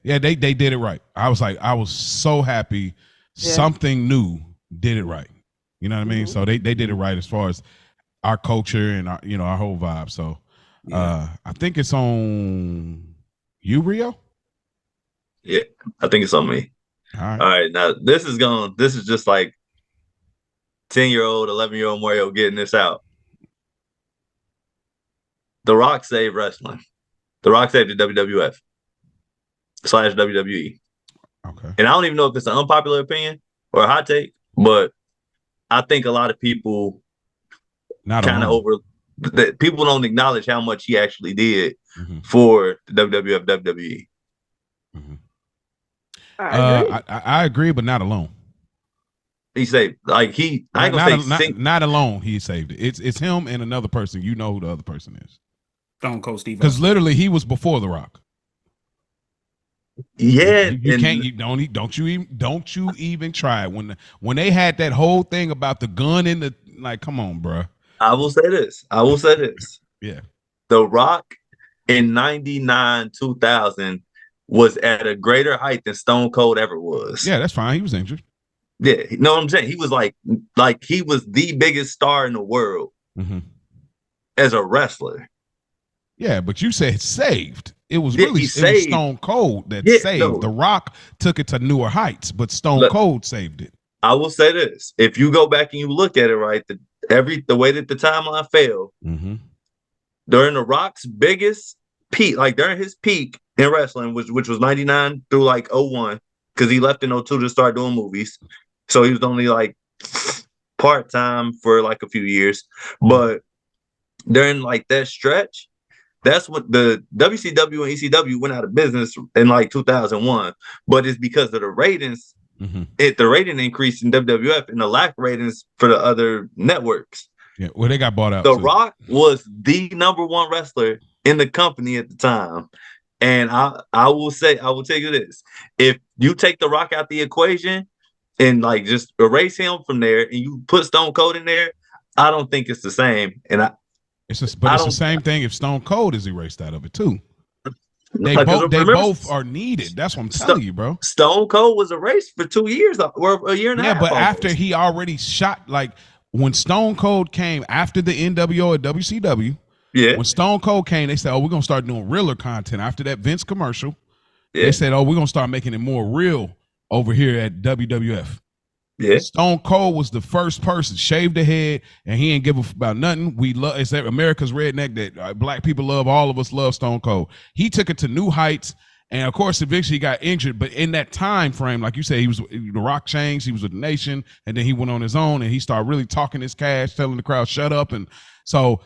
Yeah, they did it right. I was so happy something new did it right. You know what I mean? So they did it right as far as our culture and our whole vibe. So I think it's on you, Rio. Yeah, I think it's on me. All right. Now this is just like 10-year-old, 11-year-old Mario getting this out. The Rock saved wrestling. The Rock saved the WWF / WWE. Okay. And I don't even know if it's an unpopular opinion or a hot take, but I think a lot of people kind of that people don't acknowledge how much he actually did for the WWF, WWE. I agree, but not alone. He saved I ain't gonna say not alone. He saved it. It's him and another person. You know who the other person is? Stone Cold Steve. Because literally he was before The Rock. Yeah, you can't. Don't you even try it. When they had that whole thing about the gun in the come on, bro. I will say this. Yeah, The Rock in 99, 2000 was at a greater height than Stone Cold ever was. Yeah, that's fine. He was injured. Yeah, you know what I'm saying? He was like he was the biggest star in the world as a wrestler. Yeah, but you said saved. It was really it was Stone Cold that saved. No. The Rock took it to newer heights, but Stone Cold saved it. I will say this: if you go back and you look at it, right, the way that the timeline fell during The Rock's biggest peak, like during his peak in wrestling, which was 99 through 01, because he left in 02 to start doing movies, so he was only part time for a few years, but during that stretch. That's what the WCW and ECW went out of business in 2001, but it's because of the ratings. The rating increase in WWF and the lack of ratings for the other networks. Yeah, well, they got bought out. The Rock was the #1 wrestler in the company at the time, and I will tell you this: if you take The Rock out the equation and just erase him from there, and you put Stone Cold in there, I don't think it's the same. And it's the same thing if Stone Cold is erased out of it too. They both are needed. That's what I'm telling you, bro. Stone Cold was erased for 2 years or a year and a half. Yeah, but after he already shot, when Stone Cold came after the NWO at WCW, when Stone Cold came, they said, "Oh, we're gonna start doing realer content." After that Vince commercial, they said, "Oh, we're gonna start making it more real over here at WWF." Yeah, Stone Cold was the first person, shaved the head, and he ain't give about nothing. We love it's America's redneck that black people love. All of us love Stone Cold. He took it to new heights, and of course, eventually he got injured. But in that time frame, like you said, he was The Rock changed. He was with the Nation, and then he went on his own, and he started really talking his cash, telling the crowd shut up. And so,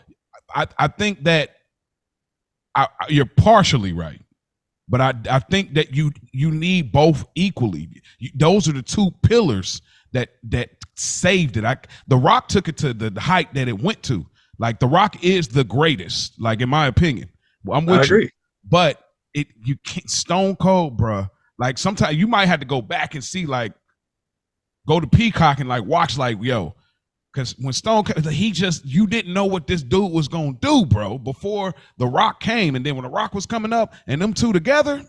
I think that you're partially right. But I think that you need both equally. Those are the two pillars that saved it. The Rock took it to the height that it went to. The Rock is the greatest, in my opinion. I'm with you. Agree. But you can't Stone Cold, bro. Sometimes you might have to go back and see, go to Peacock and watch, yo. Because when Stone Cold, you didn't know what this dude was gonna do, bro, before The Rock came. And then when The Rock was coming up and them two together,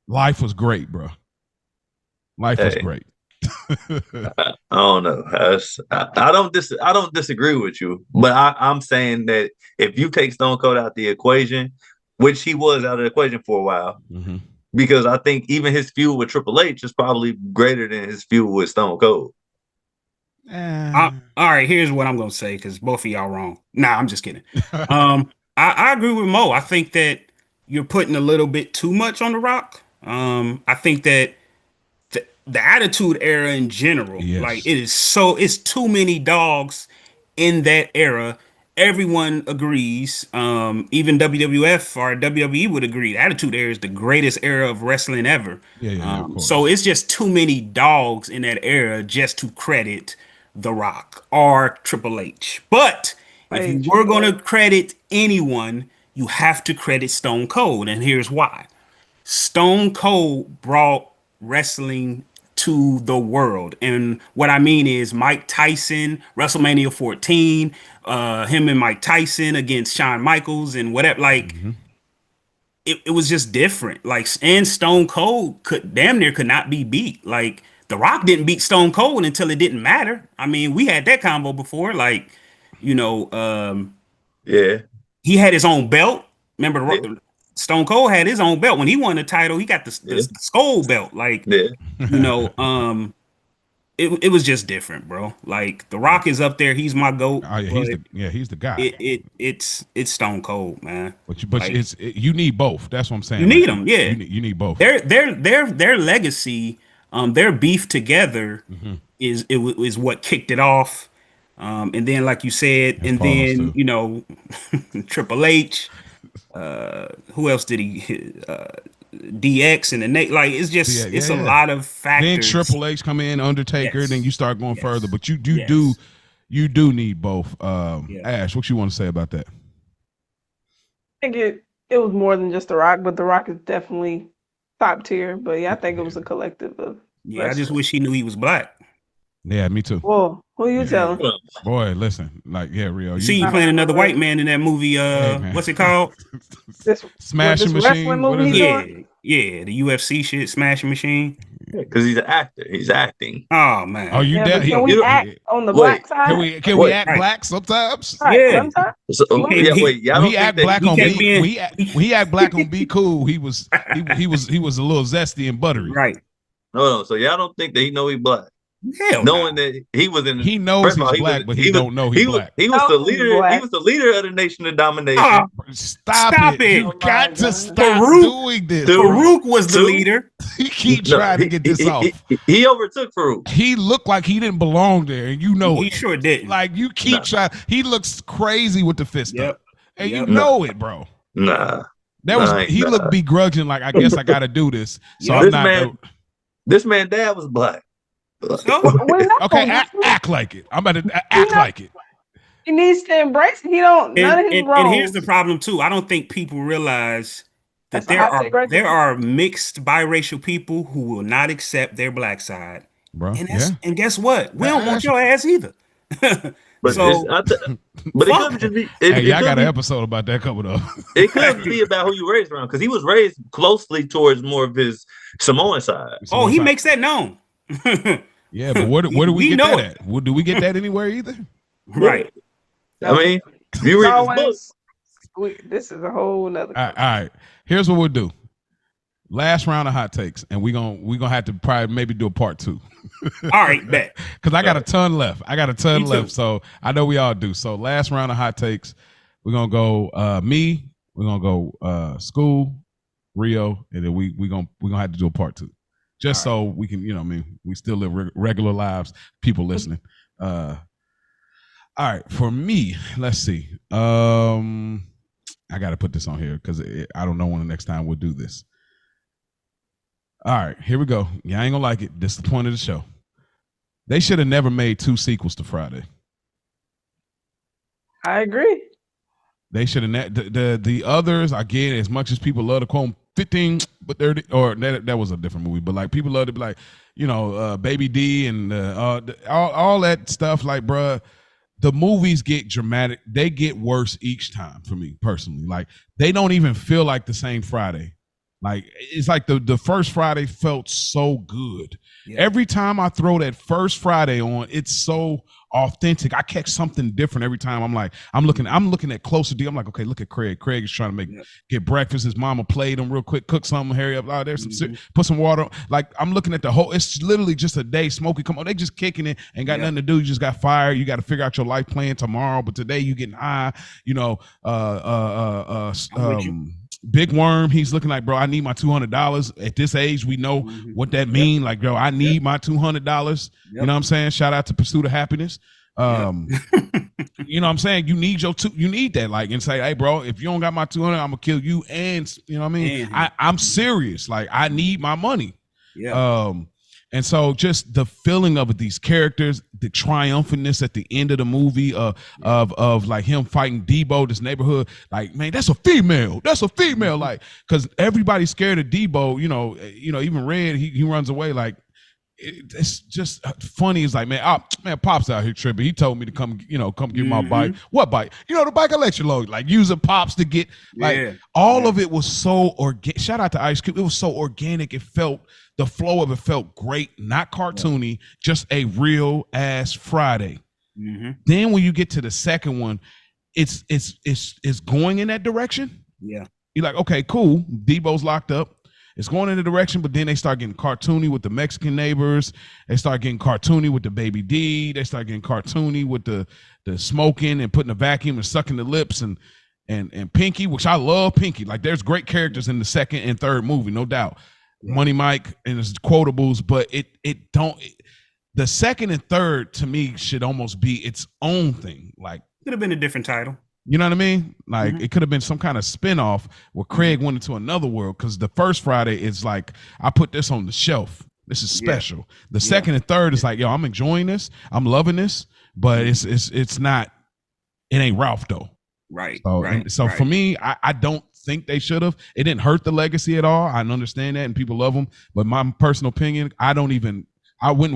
life was great, bro. Life was great. I don't know. I don't disagree with you, but I'm saying that if you take Stone Cold out the equation, which he was out of the equation for a while, because I think even his feud with Triple H is probably greater than his feud with Stone Cold. All right, here's what I'm gonna say because both of y'all wrong. Nah, I'm just kidding. I agree with Mo. I think that you're putting a little bit too much on The Rock. I think that the Attitude Era in general. Like Yes. it's too many dogs in that era. Everyone agrees. Even WWF or WWE would agree. The Attitude Era is the greatest era of wrestling ever. Yeah, of So course. it's just too many dogs in that era just to credit The Rock or Triple H. But if Like you were Triple going to H. credit anyone, you have to credit Stone Cold, and here's why. Stone Cold brought wrestling to the world. And what I mean is Mike Tyson, WrestleMania 14, him and Mike Tyson against Shawn Michaels and whatever. Like Hmm. it was just different. Like, and Stone Cold could damn near could not be beat. Like The Rock didn't beat Stone Cold until it didn't matter. I mean, we had that combo before. Like, you know, Yeah, he had his own belt. Remember, yeah, Stone Cold had his own belt when he won the title. He got the yeah, skull belt. Like, yeah. you know, it was just different, bro. Like The Rock is up there. He's my goat, Oh yeah, but he's the guy. it's Stone Cold, man. But Like you need both. That's what I'm you saying. Like need them, yeah. you need both. Their legacy, their beef together Hmm. is what kicked it off. And then, like you said, That's and pause then too. Triple H. Who else did he hit? DX and the Nate? Like Yeah, it's yeah, a yeah. lot of Then factors. Triple H come in, Undertaker, then Yes, you start going further. yes, But yes, you do need both. yeah. Ash, what you want to say about that? I think it was more than just The Rock, but The Rock is definitely top tier. But yeah, I think it Yeah, was a collective of Yeah, I just wrestlers. wish he knew he was black. yeah, me too. Whoa, who you Yeah. telling? Well, Boy, listen, like yeah, Rio, You you see, he I you playing don't another know. white man in that movie. hey man, What's it called? This Smashing wrestling Machine. What movie is he it? Yeah, doing? yeah, the UFC shit, Smashing Machine. because he's an actor. He's acting. Oh Oh, man, you Yeah, but dead? can You we know, act on the wait, black side? Can we wait. act right, black sometimes? Right, yeah. sometimes. So, He can't yeah, be. wait. Y'all When don't he think act that black He on can't be be in. when he act black on Be Cool, he was a little zesty and buttery. Right. no. So y'all don't think that he know he black, Hell no. knowing that he was in. He knows First of he's all, black, but he don't know he black. he was No, the he's leader. He black. was the leader of the Nation of Ah, Domination. Stop stop it! it. You Oh my got to god. stop Farouk, doing this, Two, bro. Farouk was the two. leader. He keep No, trying to get this off. he overtook Farouk. He looked like he didn't belong there, and you know He it. sure didn't. Like you keep Nah, trying. He looks crazy with the fist up, Yep. and you Yep. nah, know it, bro. nah, That was ain't he nah. looked begrudging. Like I guess I got to do this, so Yep. I'm This not. man, dad was black. So We're not Okay, gonna do it. act like it. I'm about to He act not. like it. He needs to embrace it. He don't. None and, of his and here's the roles. problem too. I don't think people realize that That's a hot take right there there. are mixed biracial people who will not accept their black side. Bro. And Yeah. guess what? We don't want Ash, your ass either. But it's So but it fuck could just him. be hey, it y'all could got an be episode about that coming up. it could be about who you raised around because he was raised closely towards more of his Samoan side. So Oh, what's he up? makes that known. Yeah, but where do we We get know that it. at? Do we get that anywhere either? Right. I mean, if you It's read his book. always. This is a whole nother. All right. Here's what we'll do. Last round of hot takes, and we're gonna have to probably maybe do a part 2. All right, bet. Because I got a ton left. Me too. So I know we all do. So last round of hot takes, we're gonna go we're gonna go School, Rio, and then we're gonna have to do a part 2. Just so we can, I mean, we still live regular lives, people listening. All right, for me, let's see. I gotta put this on here because I don't know when the next time we'll do this. All right, here we go. Y'all ain't gonna like it. This is the point of the show. They should have never made 2 sequels to Friday. I agree. They should have the others again. As much as people love to quote 15, but 30, or that was a different movie. But like people love to be like, Baby D and all that stuff. Like, bruh, the movies get dramatic. They get worse each time for me personally. Like they don't even feel like the same Friday. Like it's like the first Friday felt so good. Yeah. Every time I throw that first Friday on, it's so authentic. I catch something different every time. I'm looking at closer D. I'm like, okay, look at Craig. Craig is trying to get breakfast. His mama played him real quick, cook something, hurry up. Oh, there's some put some water. Like I'm looking at the whole. It's literally just a day. Smokey, come on, they just kicking it. Ain't got nothing to do. You just got fired. You got to figure out your life plan tomorrow. But today you getting high. Big Worm, he's looking like, bro, I need my $200. At this age, we know what that mean. Like, bro, I need my $200. You know what I'm saying? Shout out to Pursuit of Happiness. You know what I'm saying? You need you need that. Like, and say, hey, bro, if you don't got my 200, I'm gonna kill you. And you know what I mean? I'm serious. Like, I need my money. And so just the feeling of these characters, the triumphantness at the end of the movie, of like him fighting Debo, this neighborhood, like, man, that's a female. Like, because everybody's scared of Debo, you know, even Red, he runs away. Like, it's just funny. It's like, man, Pop's out here tripping. He told me to come get my bike. What bike? The bike I let you load. Like, using Pops to get, like, all of it was so organic. Shout out to Ice Cube. It was so organic. The flow of it felt great, not cartoony, just a real ass Friday. Then when you get to the second one, it's going in that direction. You're like, okay, cool. Debo's locked up. It's going in the direction, but then they start getting cartoony with the Mexican neighbors. They start getting cartoony with the Baby D. They start getting cartoony with the smoking and putting the vacuum and sucking the lips and Pinky, which I love Pinky. Like, there's great characters in the second and third movie, no doubt. Money Mike and his quotables, but the second and third to me should almost be its own thing. Like, could have been a different title. You know what I mean? Like, it could have been some kind of spinoff where Craig went into another world, because the first Friday is like, I put this on the shelf. This is special. The second and third is like, yo, I'm enjoying this. I'm loving this, but it's not. It ain't Ralph though. Right. So for me, I don't think they should have. It didn't hurt the legacy at all. I understand that, and people love them. But my personal opinion, I wouldn't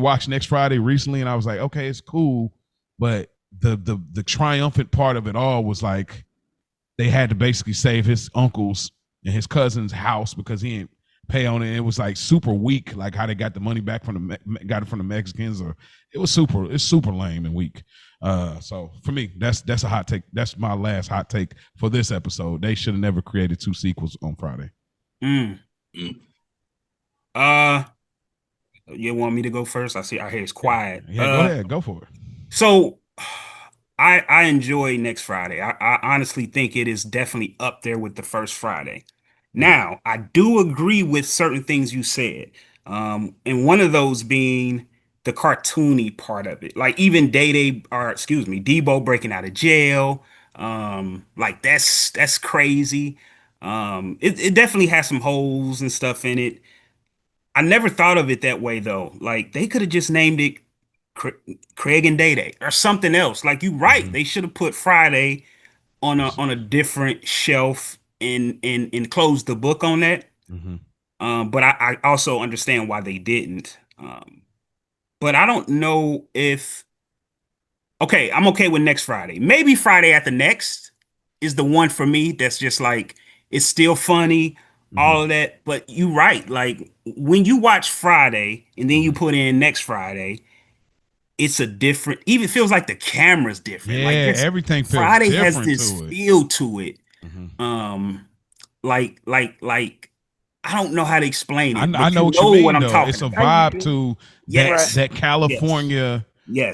watch Next Friday recently, and I was like, okay, it's cool, but the triumphant part of it all was like, they had to basically save his uncle's and his cousin's house because he didn't pay on it. It was like super weak, like how they got the money back from the Mexicans, or it's super lame and weak. So for me, that's a hot take. That's my last hot take for this episode. They should have never created 2 sequels on Friday. You want me to go first? I hear it's quiet. Yeah, go ahead, go for it. So I enjoy Next Friday. I honestly think it is definitely up there with the first Friday. Now, I do agree with certain things you said. And one of those being the cartoony part of it. Like, even Debo breaking out of jail. Like, that's crazy. It definitely has some holes and stuff in it. I never thought of it that way though. Like, they could have just named it Craig and Day Day or something else. Like, you right. They should have put Friday on a different shelf and closed the book on that. But I also understand why they didn't. But I don't know if. Okay, I'm okay with Next Friday. Maybe Friday After Next is the one for me. That's just like, it's still funny, all of that. But you're right. Like, when you watch Friday and then you put in Next Friday, it's a different. Even feels like the camera's different. Yeah, like everything feels Friday different has this to it. feel to it. Like I don't know how to explain it. I know what you mean. What I'm talking it's a about. vibe to Yes. that California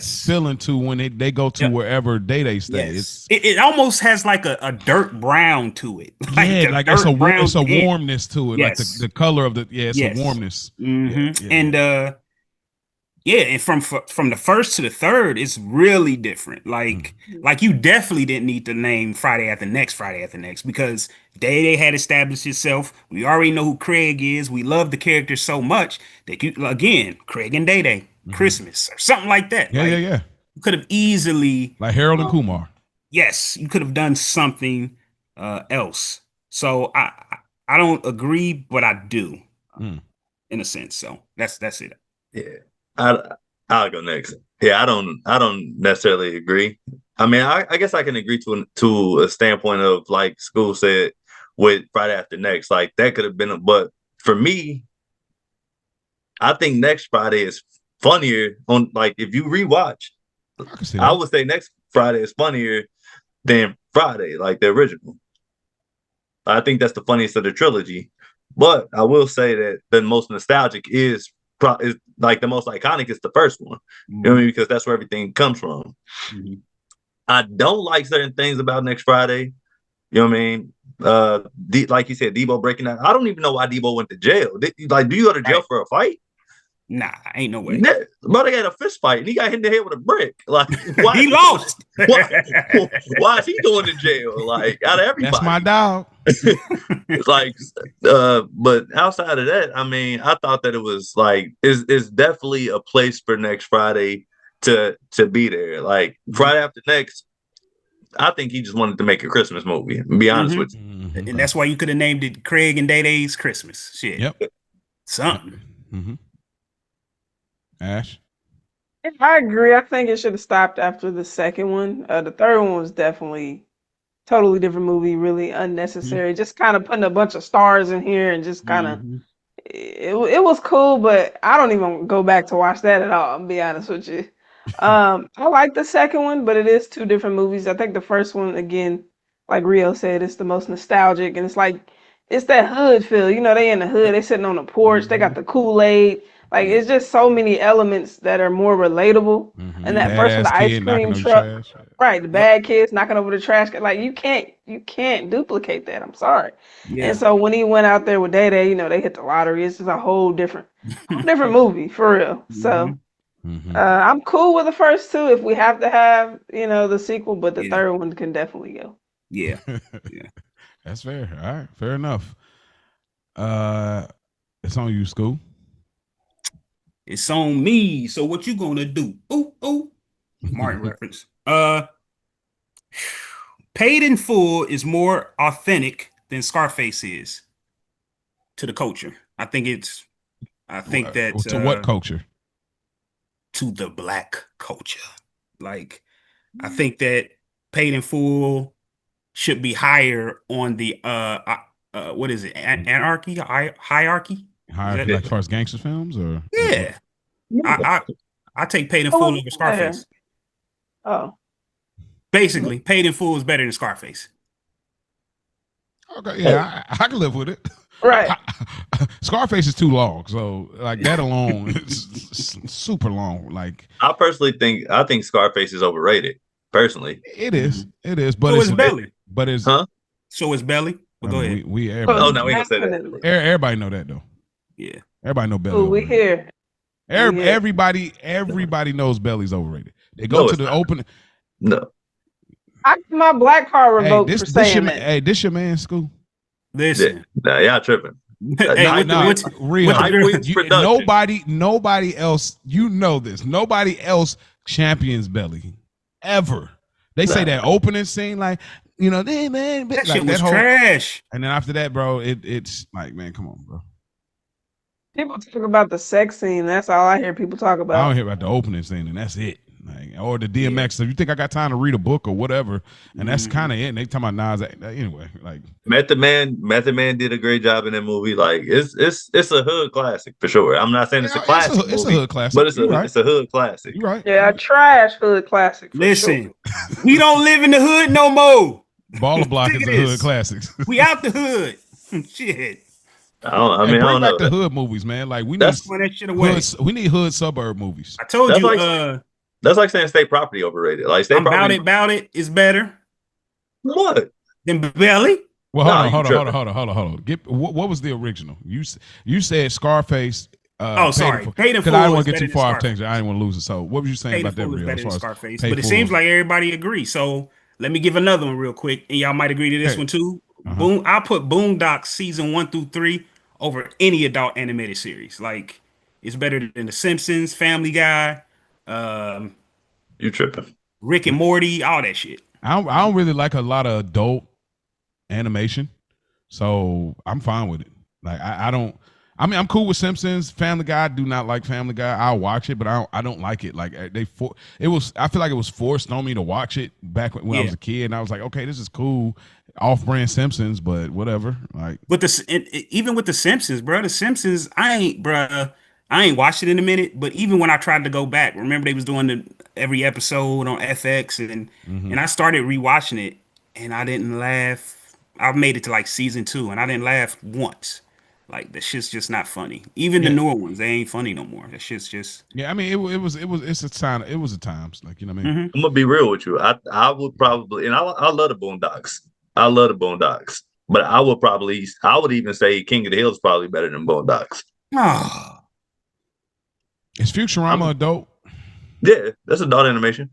feeling to when they go to wherever Day stay. Yes. It almost has like a dirt brown to it. Like it's a warmness to it. Yes. Like the color of the it's a warmness. And and from the first to the third, it's really different. Like you definitely didn't need to name Friday After Next, because Day had established itself. We already know who Craig is. We love the character so much that Craig and Day Christmas or something like that. Yeah. You could have easily, like Harold and Kumar. Yes, you could have done something else. So I don't agree, but I do in a sense. So that's it. Yeah. I'll go next. Yeah, I don't necessarily agree. I mean, I guess I can agree to a standpoint of, like School said, with Friday After Next. Like, that could have been but for me, I think Next Friday is funnier on, like, if you rewatch, I would say Next Friday is funnier than Friday, like the original. I think that's the funniest of the trilogy. But I will say that the most nostalgic is like the most iconic is the first one. You know what I mean? Because that's where everything comes from. I don't like certain things about Next Friday. You know what I mean? like you said, Debo breaking down. I don't even know why Debo went to jail. Like, do you go to jail for a fight? Nah, ain't no way. But they had a fist fight and he got hit in the head with a brick. Like, why he lost? why is he going to jail? Like, out of everybody, that's my dog. Like, but outside of that, I mean, I thought that it was like it's definitely a place for next Friday to be there. Like Friday after next, I think he just wanted to make a Christmas movie. To be honest with you, and that's why you could have named it Craig and Day Day's Christmas. Shit, yep, something. Ash, I agree. I think it should have stopped after the second one. The third one was definitely totally different movie, really unnecessary. Just kind of putting a bunch of stars in here and just kind of it was cool, but I don't even go back to watch that at all. I'll be honest with you. I like the second one, but it is two different movies. I think the first one, again, like Rio said, it's the most nostalgic, and it's like it's that hood feel. You know, they in the hood, they sitting on the porch, they got the Kool-Aid. Like it's just so many elements that are more relatable. And that first one, the ice cream truck, right? The bad kids knocking over the trash. Like you can't duplicate that. I'm sorry. Yeah. And so when he went out there with Day Day, you know, they hit the lottery. It's just a whole different movie for real. So I'm cool with the first two if we have to have, you know, the sequel, but the third one can definitely go. Yeah. That's fair. All right, fair enough. It's on you, Skool. It's on me. So what you gonna do? Ooh. Martin reference. Paid in Full is more authentic than Scarface is to the culture. I think that to what culture? To the black culture. Like, I think that Paid in Full should be higher on the what is it? Anarchy? Hierarchy? Like as far as gangster films, or yeah, I take Paid in Full over Scarface. Oh, basically, Paid in Full is better than Scarface. Okay, yeah, I can live with it. Right. Scarface is too long, so like that alone is super long. Like I personally think Scarface is overrated. Personally, it is, but so it's Belly. But it's So it's Belly. But go ahead. We everybody. Oh no, we ain't gonna say that. Everybody know that though. Yeah, everybody know Belly. Oh, we here. Everybody knows Belly's overrated. They go to the open. No. My black card revoked for saying that. Hey, this your man, Skool. Listen. Nah, y'all tripping. Nobody else, you know this. Nobody else champions Belly ever. They say that opening scene, like, you know, they man, that shit was trash. And then after that, bro, it's like, man, come on, bro. People talk about the sex scene. That's all I hear people talk about. I don't hear about the opening scene, and that's it. Like, or the DMX. So you think I got time to read a book or whatever? And that's kind of it. And they talking about Nas. Anyway, like Method Man did a great job in that movie. Like it's a hood classic for sure. I'm not saying it's a classic. It's a hood classic, but it's a hood classic. You're right. Yeah, a trash hood classic. Listen, we don't live in the hood no more. Baller Block is a hood classic. We out the hood. Shit. I don't know. The hood movies, man. Like we need that shit away. We need hood suburb movies. I told you. That's like saying State Property overrated. Like State Property. About it is better. What? Than Belly? Well, hold on. What was the original? You said Scarface. Sorry. Paid in Full. I didn't want to get too far off tangent. I didn't want to lose it. So what were you saying about that? Better than Scarface, but it seems like everybody agrees. So let me give another one real quick, and y'all might agree to this one too. I put Boondocks season 1 through 3 over any adult animated series. Like it's better than The Simpsons, Family Guy. You tripping? Rick and Morty, all that shit. I don't really like a lot of adult animation, so I'm fine with it. Like I don't. I mean, I'm cool with Simpsons, Family Guy. I do not like Family Guy. I'll watch it, but I don't like it. Like I feel like it was forced on me to watch it back when I was a kid, and I was like, okay, this is cool, off-brand Simpsons, but whatever. Like, but even with the Simpsons, bro, the Simpsons, I ain't watched it in a minute, but even when I tried to go back, remember they was doing every episode on FX, and I started rewatching it, and I didn't laugh. I made it to like season 2, and I didn't laugh once. Like the shit's just not funny. Even the newer ones, they ain't funny no more. That shit's just I mean, it's a time. It was a times, like, you know what I mean. I'm gonna be real with you. I would probably, and I love the Boondocks. I love the Boondocks. But I would even say King of the Hill is probably better than Boondocks. Oh. Is Futurama adult? Yeah, that's adult animation.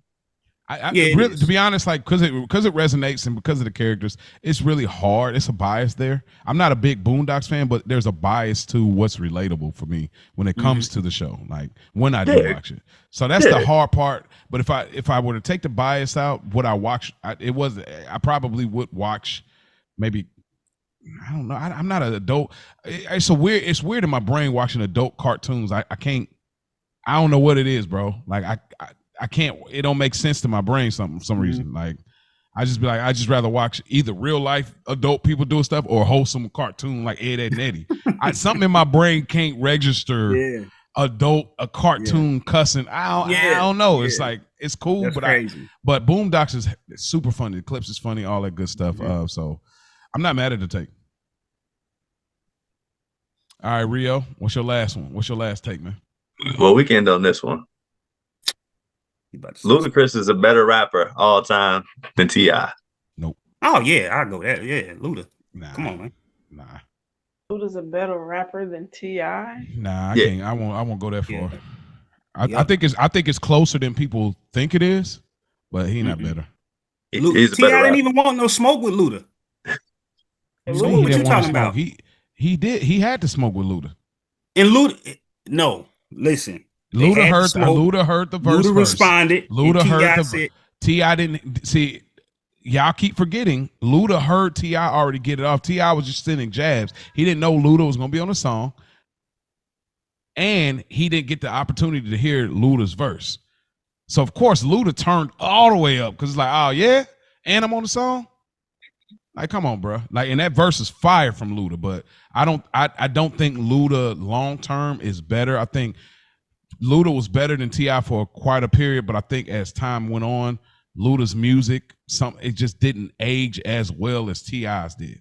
Yeah, really, to be honest, like because it resonates and because of the characters, it's really hard. It's a bias there. I'm not a big Boondocks fan, but there's a bias to what's relatable for me when it comes to the show. Like when I do watch it, so that's the hard part. But if I were to take the bias out, would I watch? I probably would watch. Maybe I don't know. I'm not an adult. It's weird in my brain watching adult cartoons. I can't. I don't know what it is, bro. Like I can't. It don't make sense to my brain. For some reason. Like I just rather watch either real life adult people doing stuff or wholesome cartoon like Ed, Edd and Eddie. Something in my brain can't register a cartoon cussing. I don't know. It's like it's cool, that's but crazy. But Boondocks is super funny. The clips is funny, all that good stuff. So I'm not mad at the take. All right, Rio, what's your last one? What's your last take, man? Well, we can end on this one. Ludacris is a better rapper all time than T.I. Nope. Oh yeah, I'll go that. Yeah, Luda. Nah. Come on, man. Nah. Luda's a better rapper than T.I. Nah, I can't. I won't go that far. I think it's closer than people think it is, but he not better. T.I. didn't even want no smoke with Luda. So what you talking about? He did. He had to smoke with Luda. And Luda, no. Listen. Luda heard the verse. Luda responded. Luda heard the T.I. didn't see. Y'all keep forgetting. Luda heard T.I. already get it off. T.I. was just sending jabs. He didn't know Luda was gonna be on the song, and he didn't get the opportunity to hear Luda's verse. So of course Luda turned all the way up because it's like, oh yeah, and I'm on the song. Like, come on, bro. Like, and that verse is fire from Luda, but I don't think Luda long term is better. I think Luda was better than T.I. for quite a period, but I think as time went on, Luda's music, it just didn't age as well as T.I.'s did.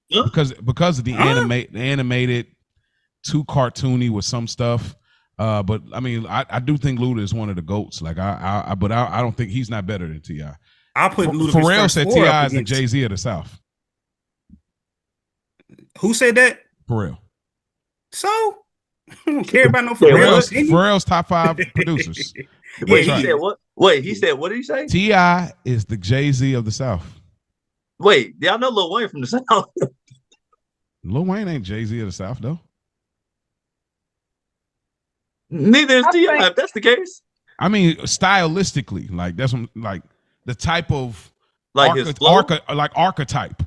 Because of the animated, too cartoony with some stuff. But I mean, I do think Luda is one of the GOATs. Like but I don't think he's not better than T.I. I'll put Luda. Pharrell said T.I. is the Jay-Z of the South. Who said that? Pharrell. So I don't care about no Pharrell. Pharrell's top 5 producers. Wait, he said what? Wait, he said what did he say? T.I. is the Jay-Z of the South. Wait, y'all know Lil Wayne from the South? Lil Wayne ain't Jay-Z of the South though. Neither is T.I. If that's the case. I mean, stylistically, like that's like the type of archetype.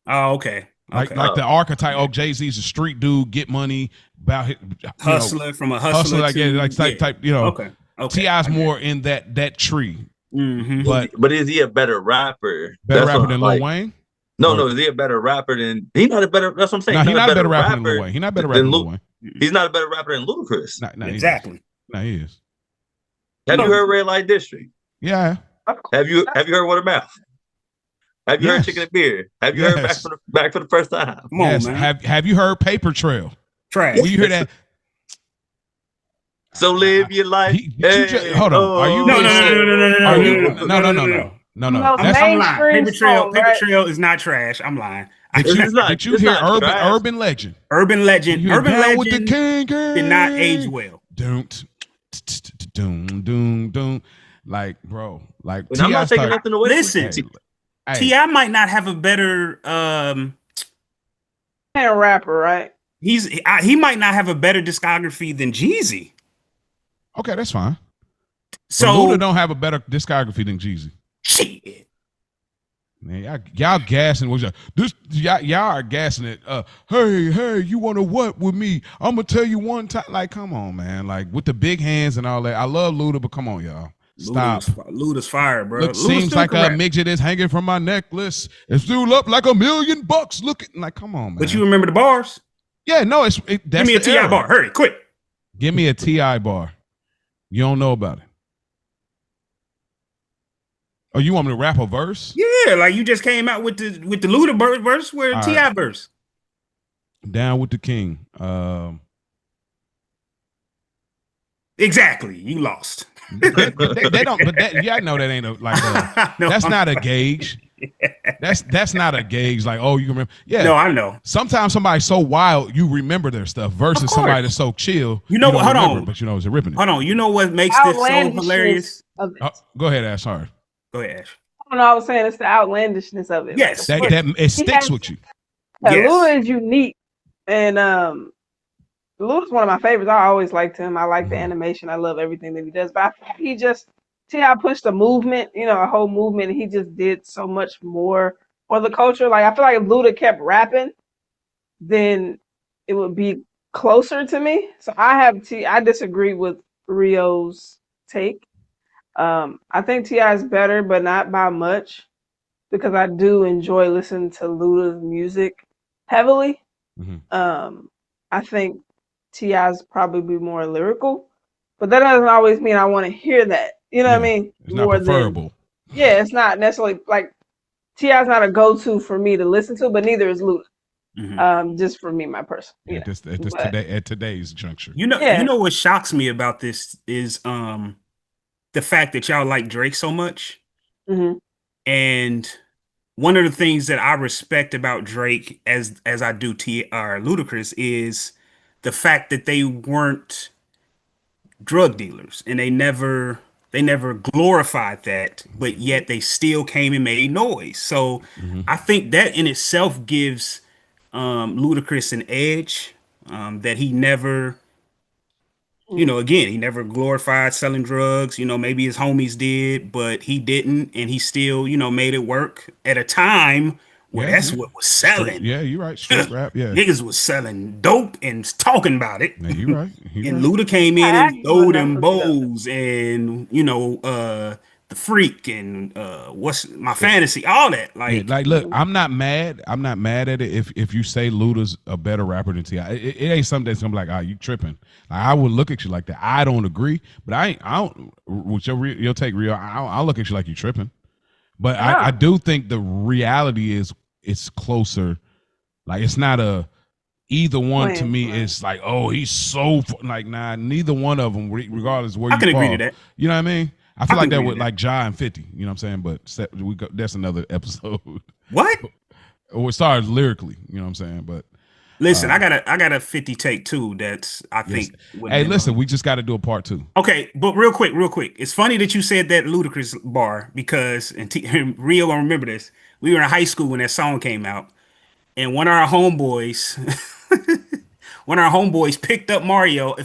Oh, okay. Like the archetype. Oh, Jay-Z's a street dude, get money, about hustler from a hustler. Type. You know. Okay. T.I.'s more in that tree. Mm-hmm. But is he a better rapper? Better rapper than Lil Wayne? No. Is he a better rapper than? He's not a better. That's what I'm saying. No, he's not a better rapper than Lil Wayne. He's not better rapper than Lil Wayne. He's not a better rapper than Ludacris. Exactly. No, he is. Have you heard Red Light District? Yeah. Have you heard What a Mouth? Have you heard Chicken and Beer? Have you heard Back for the First Time? Come on, man. Have you heard Paper Trail? Trash. When you hear that? So live your life. Hold on. Are you? No. I'm lying. Paper Trail is not trash. I'm lying. Did you hear Urban Legend? Urban Legend with the king did not age well. Doom. Like, bro. Like, I'm not taking nothing away. Listen, T.I. might not have a better rapper, right? He might not have a better discography than Jeezy. Okay, that's fine. So Luda don't have a better discography than Jeezy. Shit. Man, y'all gassing. Y'all are gassing it. Hey, you want to what with me? I'm gonna tell you one time. Like, come on, man. Like with the big hands and all that. I love Luda, but come on, y'all. Stop. Luda's fire, bro. Look, seems like a midget is hanging from my necklace. It's still up like $1 million. Looking like, come on, man. But you remember the bars? Yeah, no. Give me a T.I. bar. Hurry, quick. Give me a T.I. bar. You don't know about it. Oh, you want me to rap a verse? Yeah, like you just came out with the Luda verse where T.I. verse. Down with the king. Exactly. You lost. they don't, but I know that ain't that's not a gauge. That's not a gauge like, oh, you remember. Yeah. No, I know. Sometimes somebody's so wild you remember their stuff versus somebody that's so chill you know don't hold remember, on. but you know it's ripping it. Hold on. You know what makes this so hilarious? Of it. Go ahead, Ash. Sorry. Go ahead, Ash. I don't know. I was saying it's the outlandishness of it. Yes. Like, That it sticks with you. Yeah, Yes. Luda is unique, and Luda's one of my favorites. I always liked him. I like the animation. I love everything that he does. But I think he just I pushed a movement, a whole movement, and he just did so much more for the culture. Like I feel like if Luda kept rapping, then it would be closer to me. So I disagree with Rio's take. I think T.I. is better, but not by much, because I do enjoy listening to Luda's music heavily. I think T.I. is probably more lyrical, but that doesn't always mean I want to hear that. You know what I mean? It's not preferable. It's not necessarily like T.I. is not a go-to for me to listen to, but neither is Luda. Just for me, my person. At today's juncture. You know what shocks me about this is the fact that y'all like Drake so much. And one of the things that I respect about Drake as I do Ludacris is the fact that they weren't drug dealers and they never glorified that, but yet they still came and made noise. So I think that in itself gives Ludacris an edge, that he never, again, he never glorified selling drugs. Maybe his homies did, but he didn't, and he still, made it work at a time where that's what was selling. You're right. Straight rap, Niggas was selling dope and talking about it. Yeah, you're right. And Luda came in and threw them bows and, the freak and what's my fantasy, all that. Look, I'm not mad. I'm not mad at it if you say Luda's a better rapper than T.I. It ain't something that's gonna be like, you tripping. Like, I would look at you like that. I don't agree, but I don't with your take, Rio. I'll look at you like you tripping. But I do think the reality is it's closer. Like, it's not a either one to me. It's like, oh, he's so like, nah, neither one of them, regardless of where you fall. I can agree to that. You know what I mean? I feel like that with like Ja and 50. You know what I'm saying? But that's another episode. What? Or as far as lyrically, you know what I'm saying? But listen, I got a 50 take too. That's I think. Hey, listen, we just got to do a part 2. Okay, but real quick. It's funny that you said that Ludacris bar because and Rio gonna remember this. We were in high school when that song came out, and one of our homeboys picked up Mario.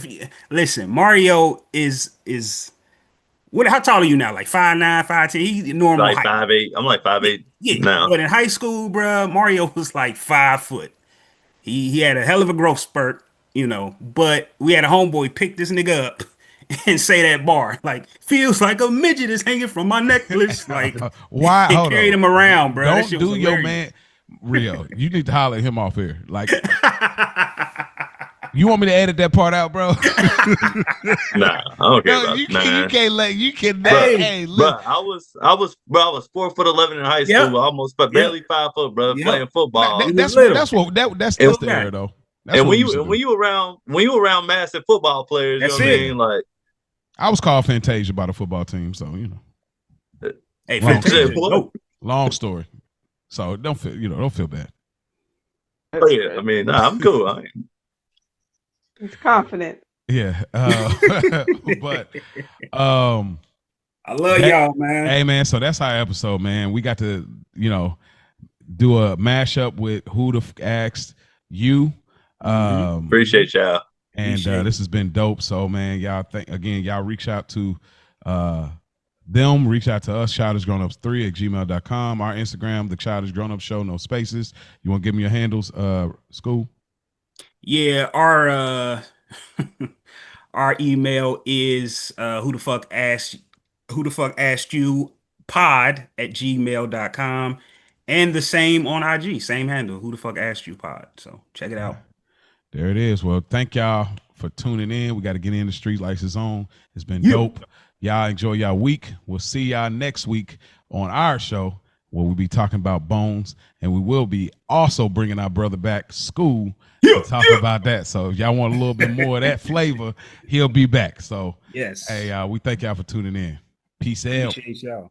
Listen, Mario is. What? How tall are you now? Like 5'9", 5'10"? He's normal like height. 5'8". I'm like 5'8" now. But in high school, bro, Mario was like 5 foot. He had a hell of a growth spurt, But we had a homeboy pick this nigga up and say that bar, like, feels like a midget is hanging from my necklace. Like, why? He carried him around, bro. Don't do your man, Rio. You need to holler at him off here, like. You want me to edit that part out, bro? Nah, I don't care about you can't. Hey, look. I was 4'11" in high school, almost barely 5 foot, bro, playing football. That's the era though. And when you around massive football players, you know what I mean? Like, I was called Fantasia by the football team, so Hey, Fantasia, long story. So don't feel bad. Oh yeah, I mean, I'm cool. He's confident. Yeah, but I love y'all, man. Hey, man, so that's our episode, man. We got to, do a mashup with Who the Asked You. Appreciate y'all. And this has been dope. So, man, y'all reach out to them, reach out to us, childishgrownups3@gmail.com. Our Instagram, the Childish Grownups Show, no spaces. You want to give me your handles, School? Yeah, our email is who the fuck asked you pod@gmail.com, and the same on IG, same handle, who the fuck asked you pod. So check it out. There it is. Well, thank y'all for tuning in. We got to get in the street lights is on. It's been dope. Y'all enjoy y'all week. We'll see y'all next week on our show, where we'll be talking about Bones, and we will be also bringing our brother back, School, to talk about that. So if y'all want a little bit more of that flavor, he'll be back. So yes, hey, we thank y'all for tuning in. Peace out. Appreciate y'all.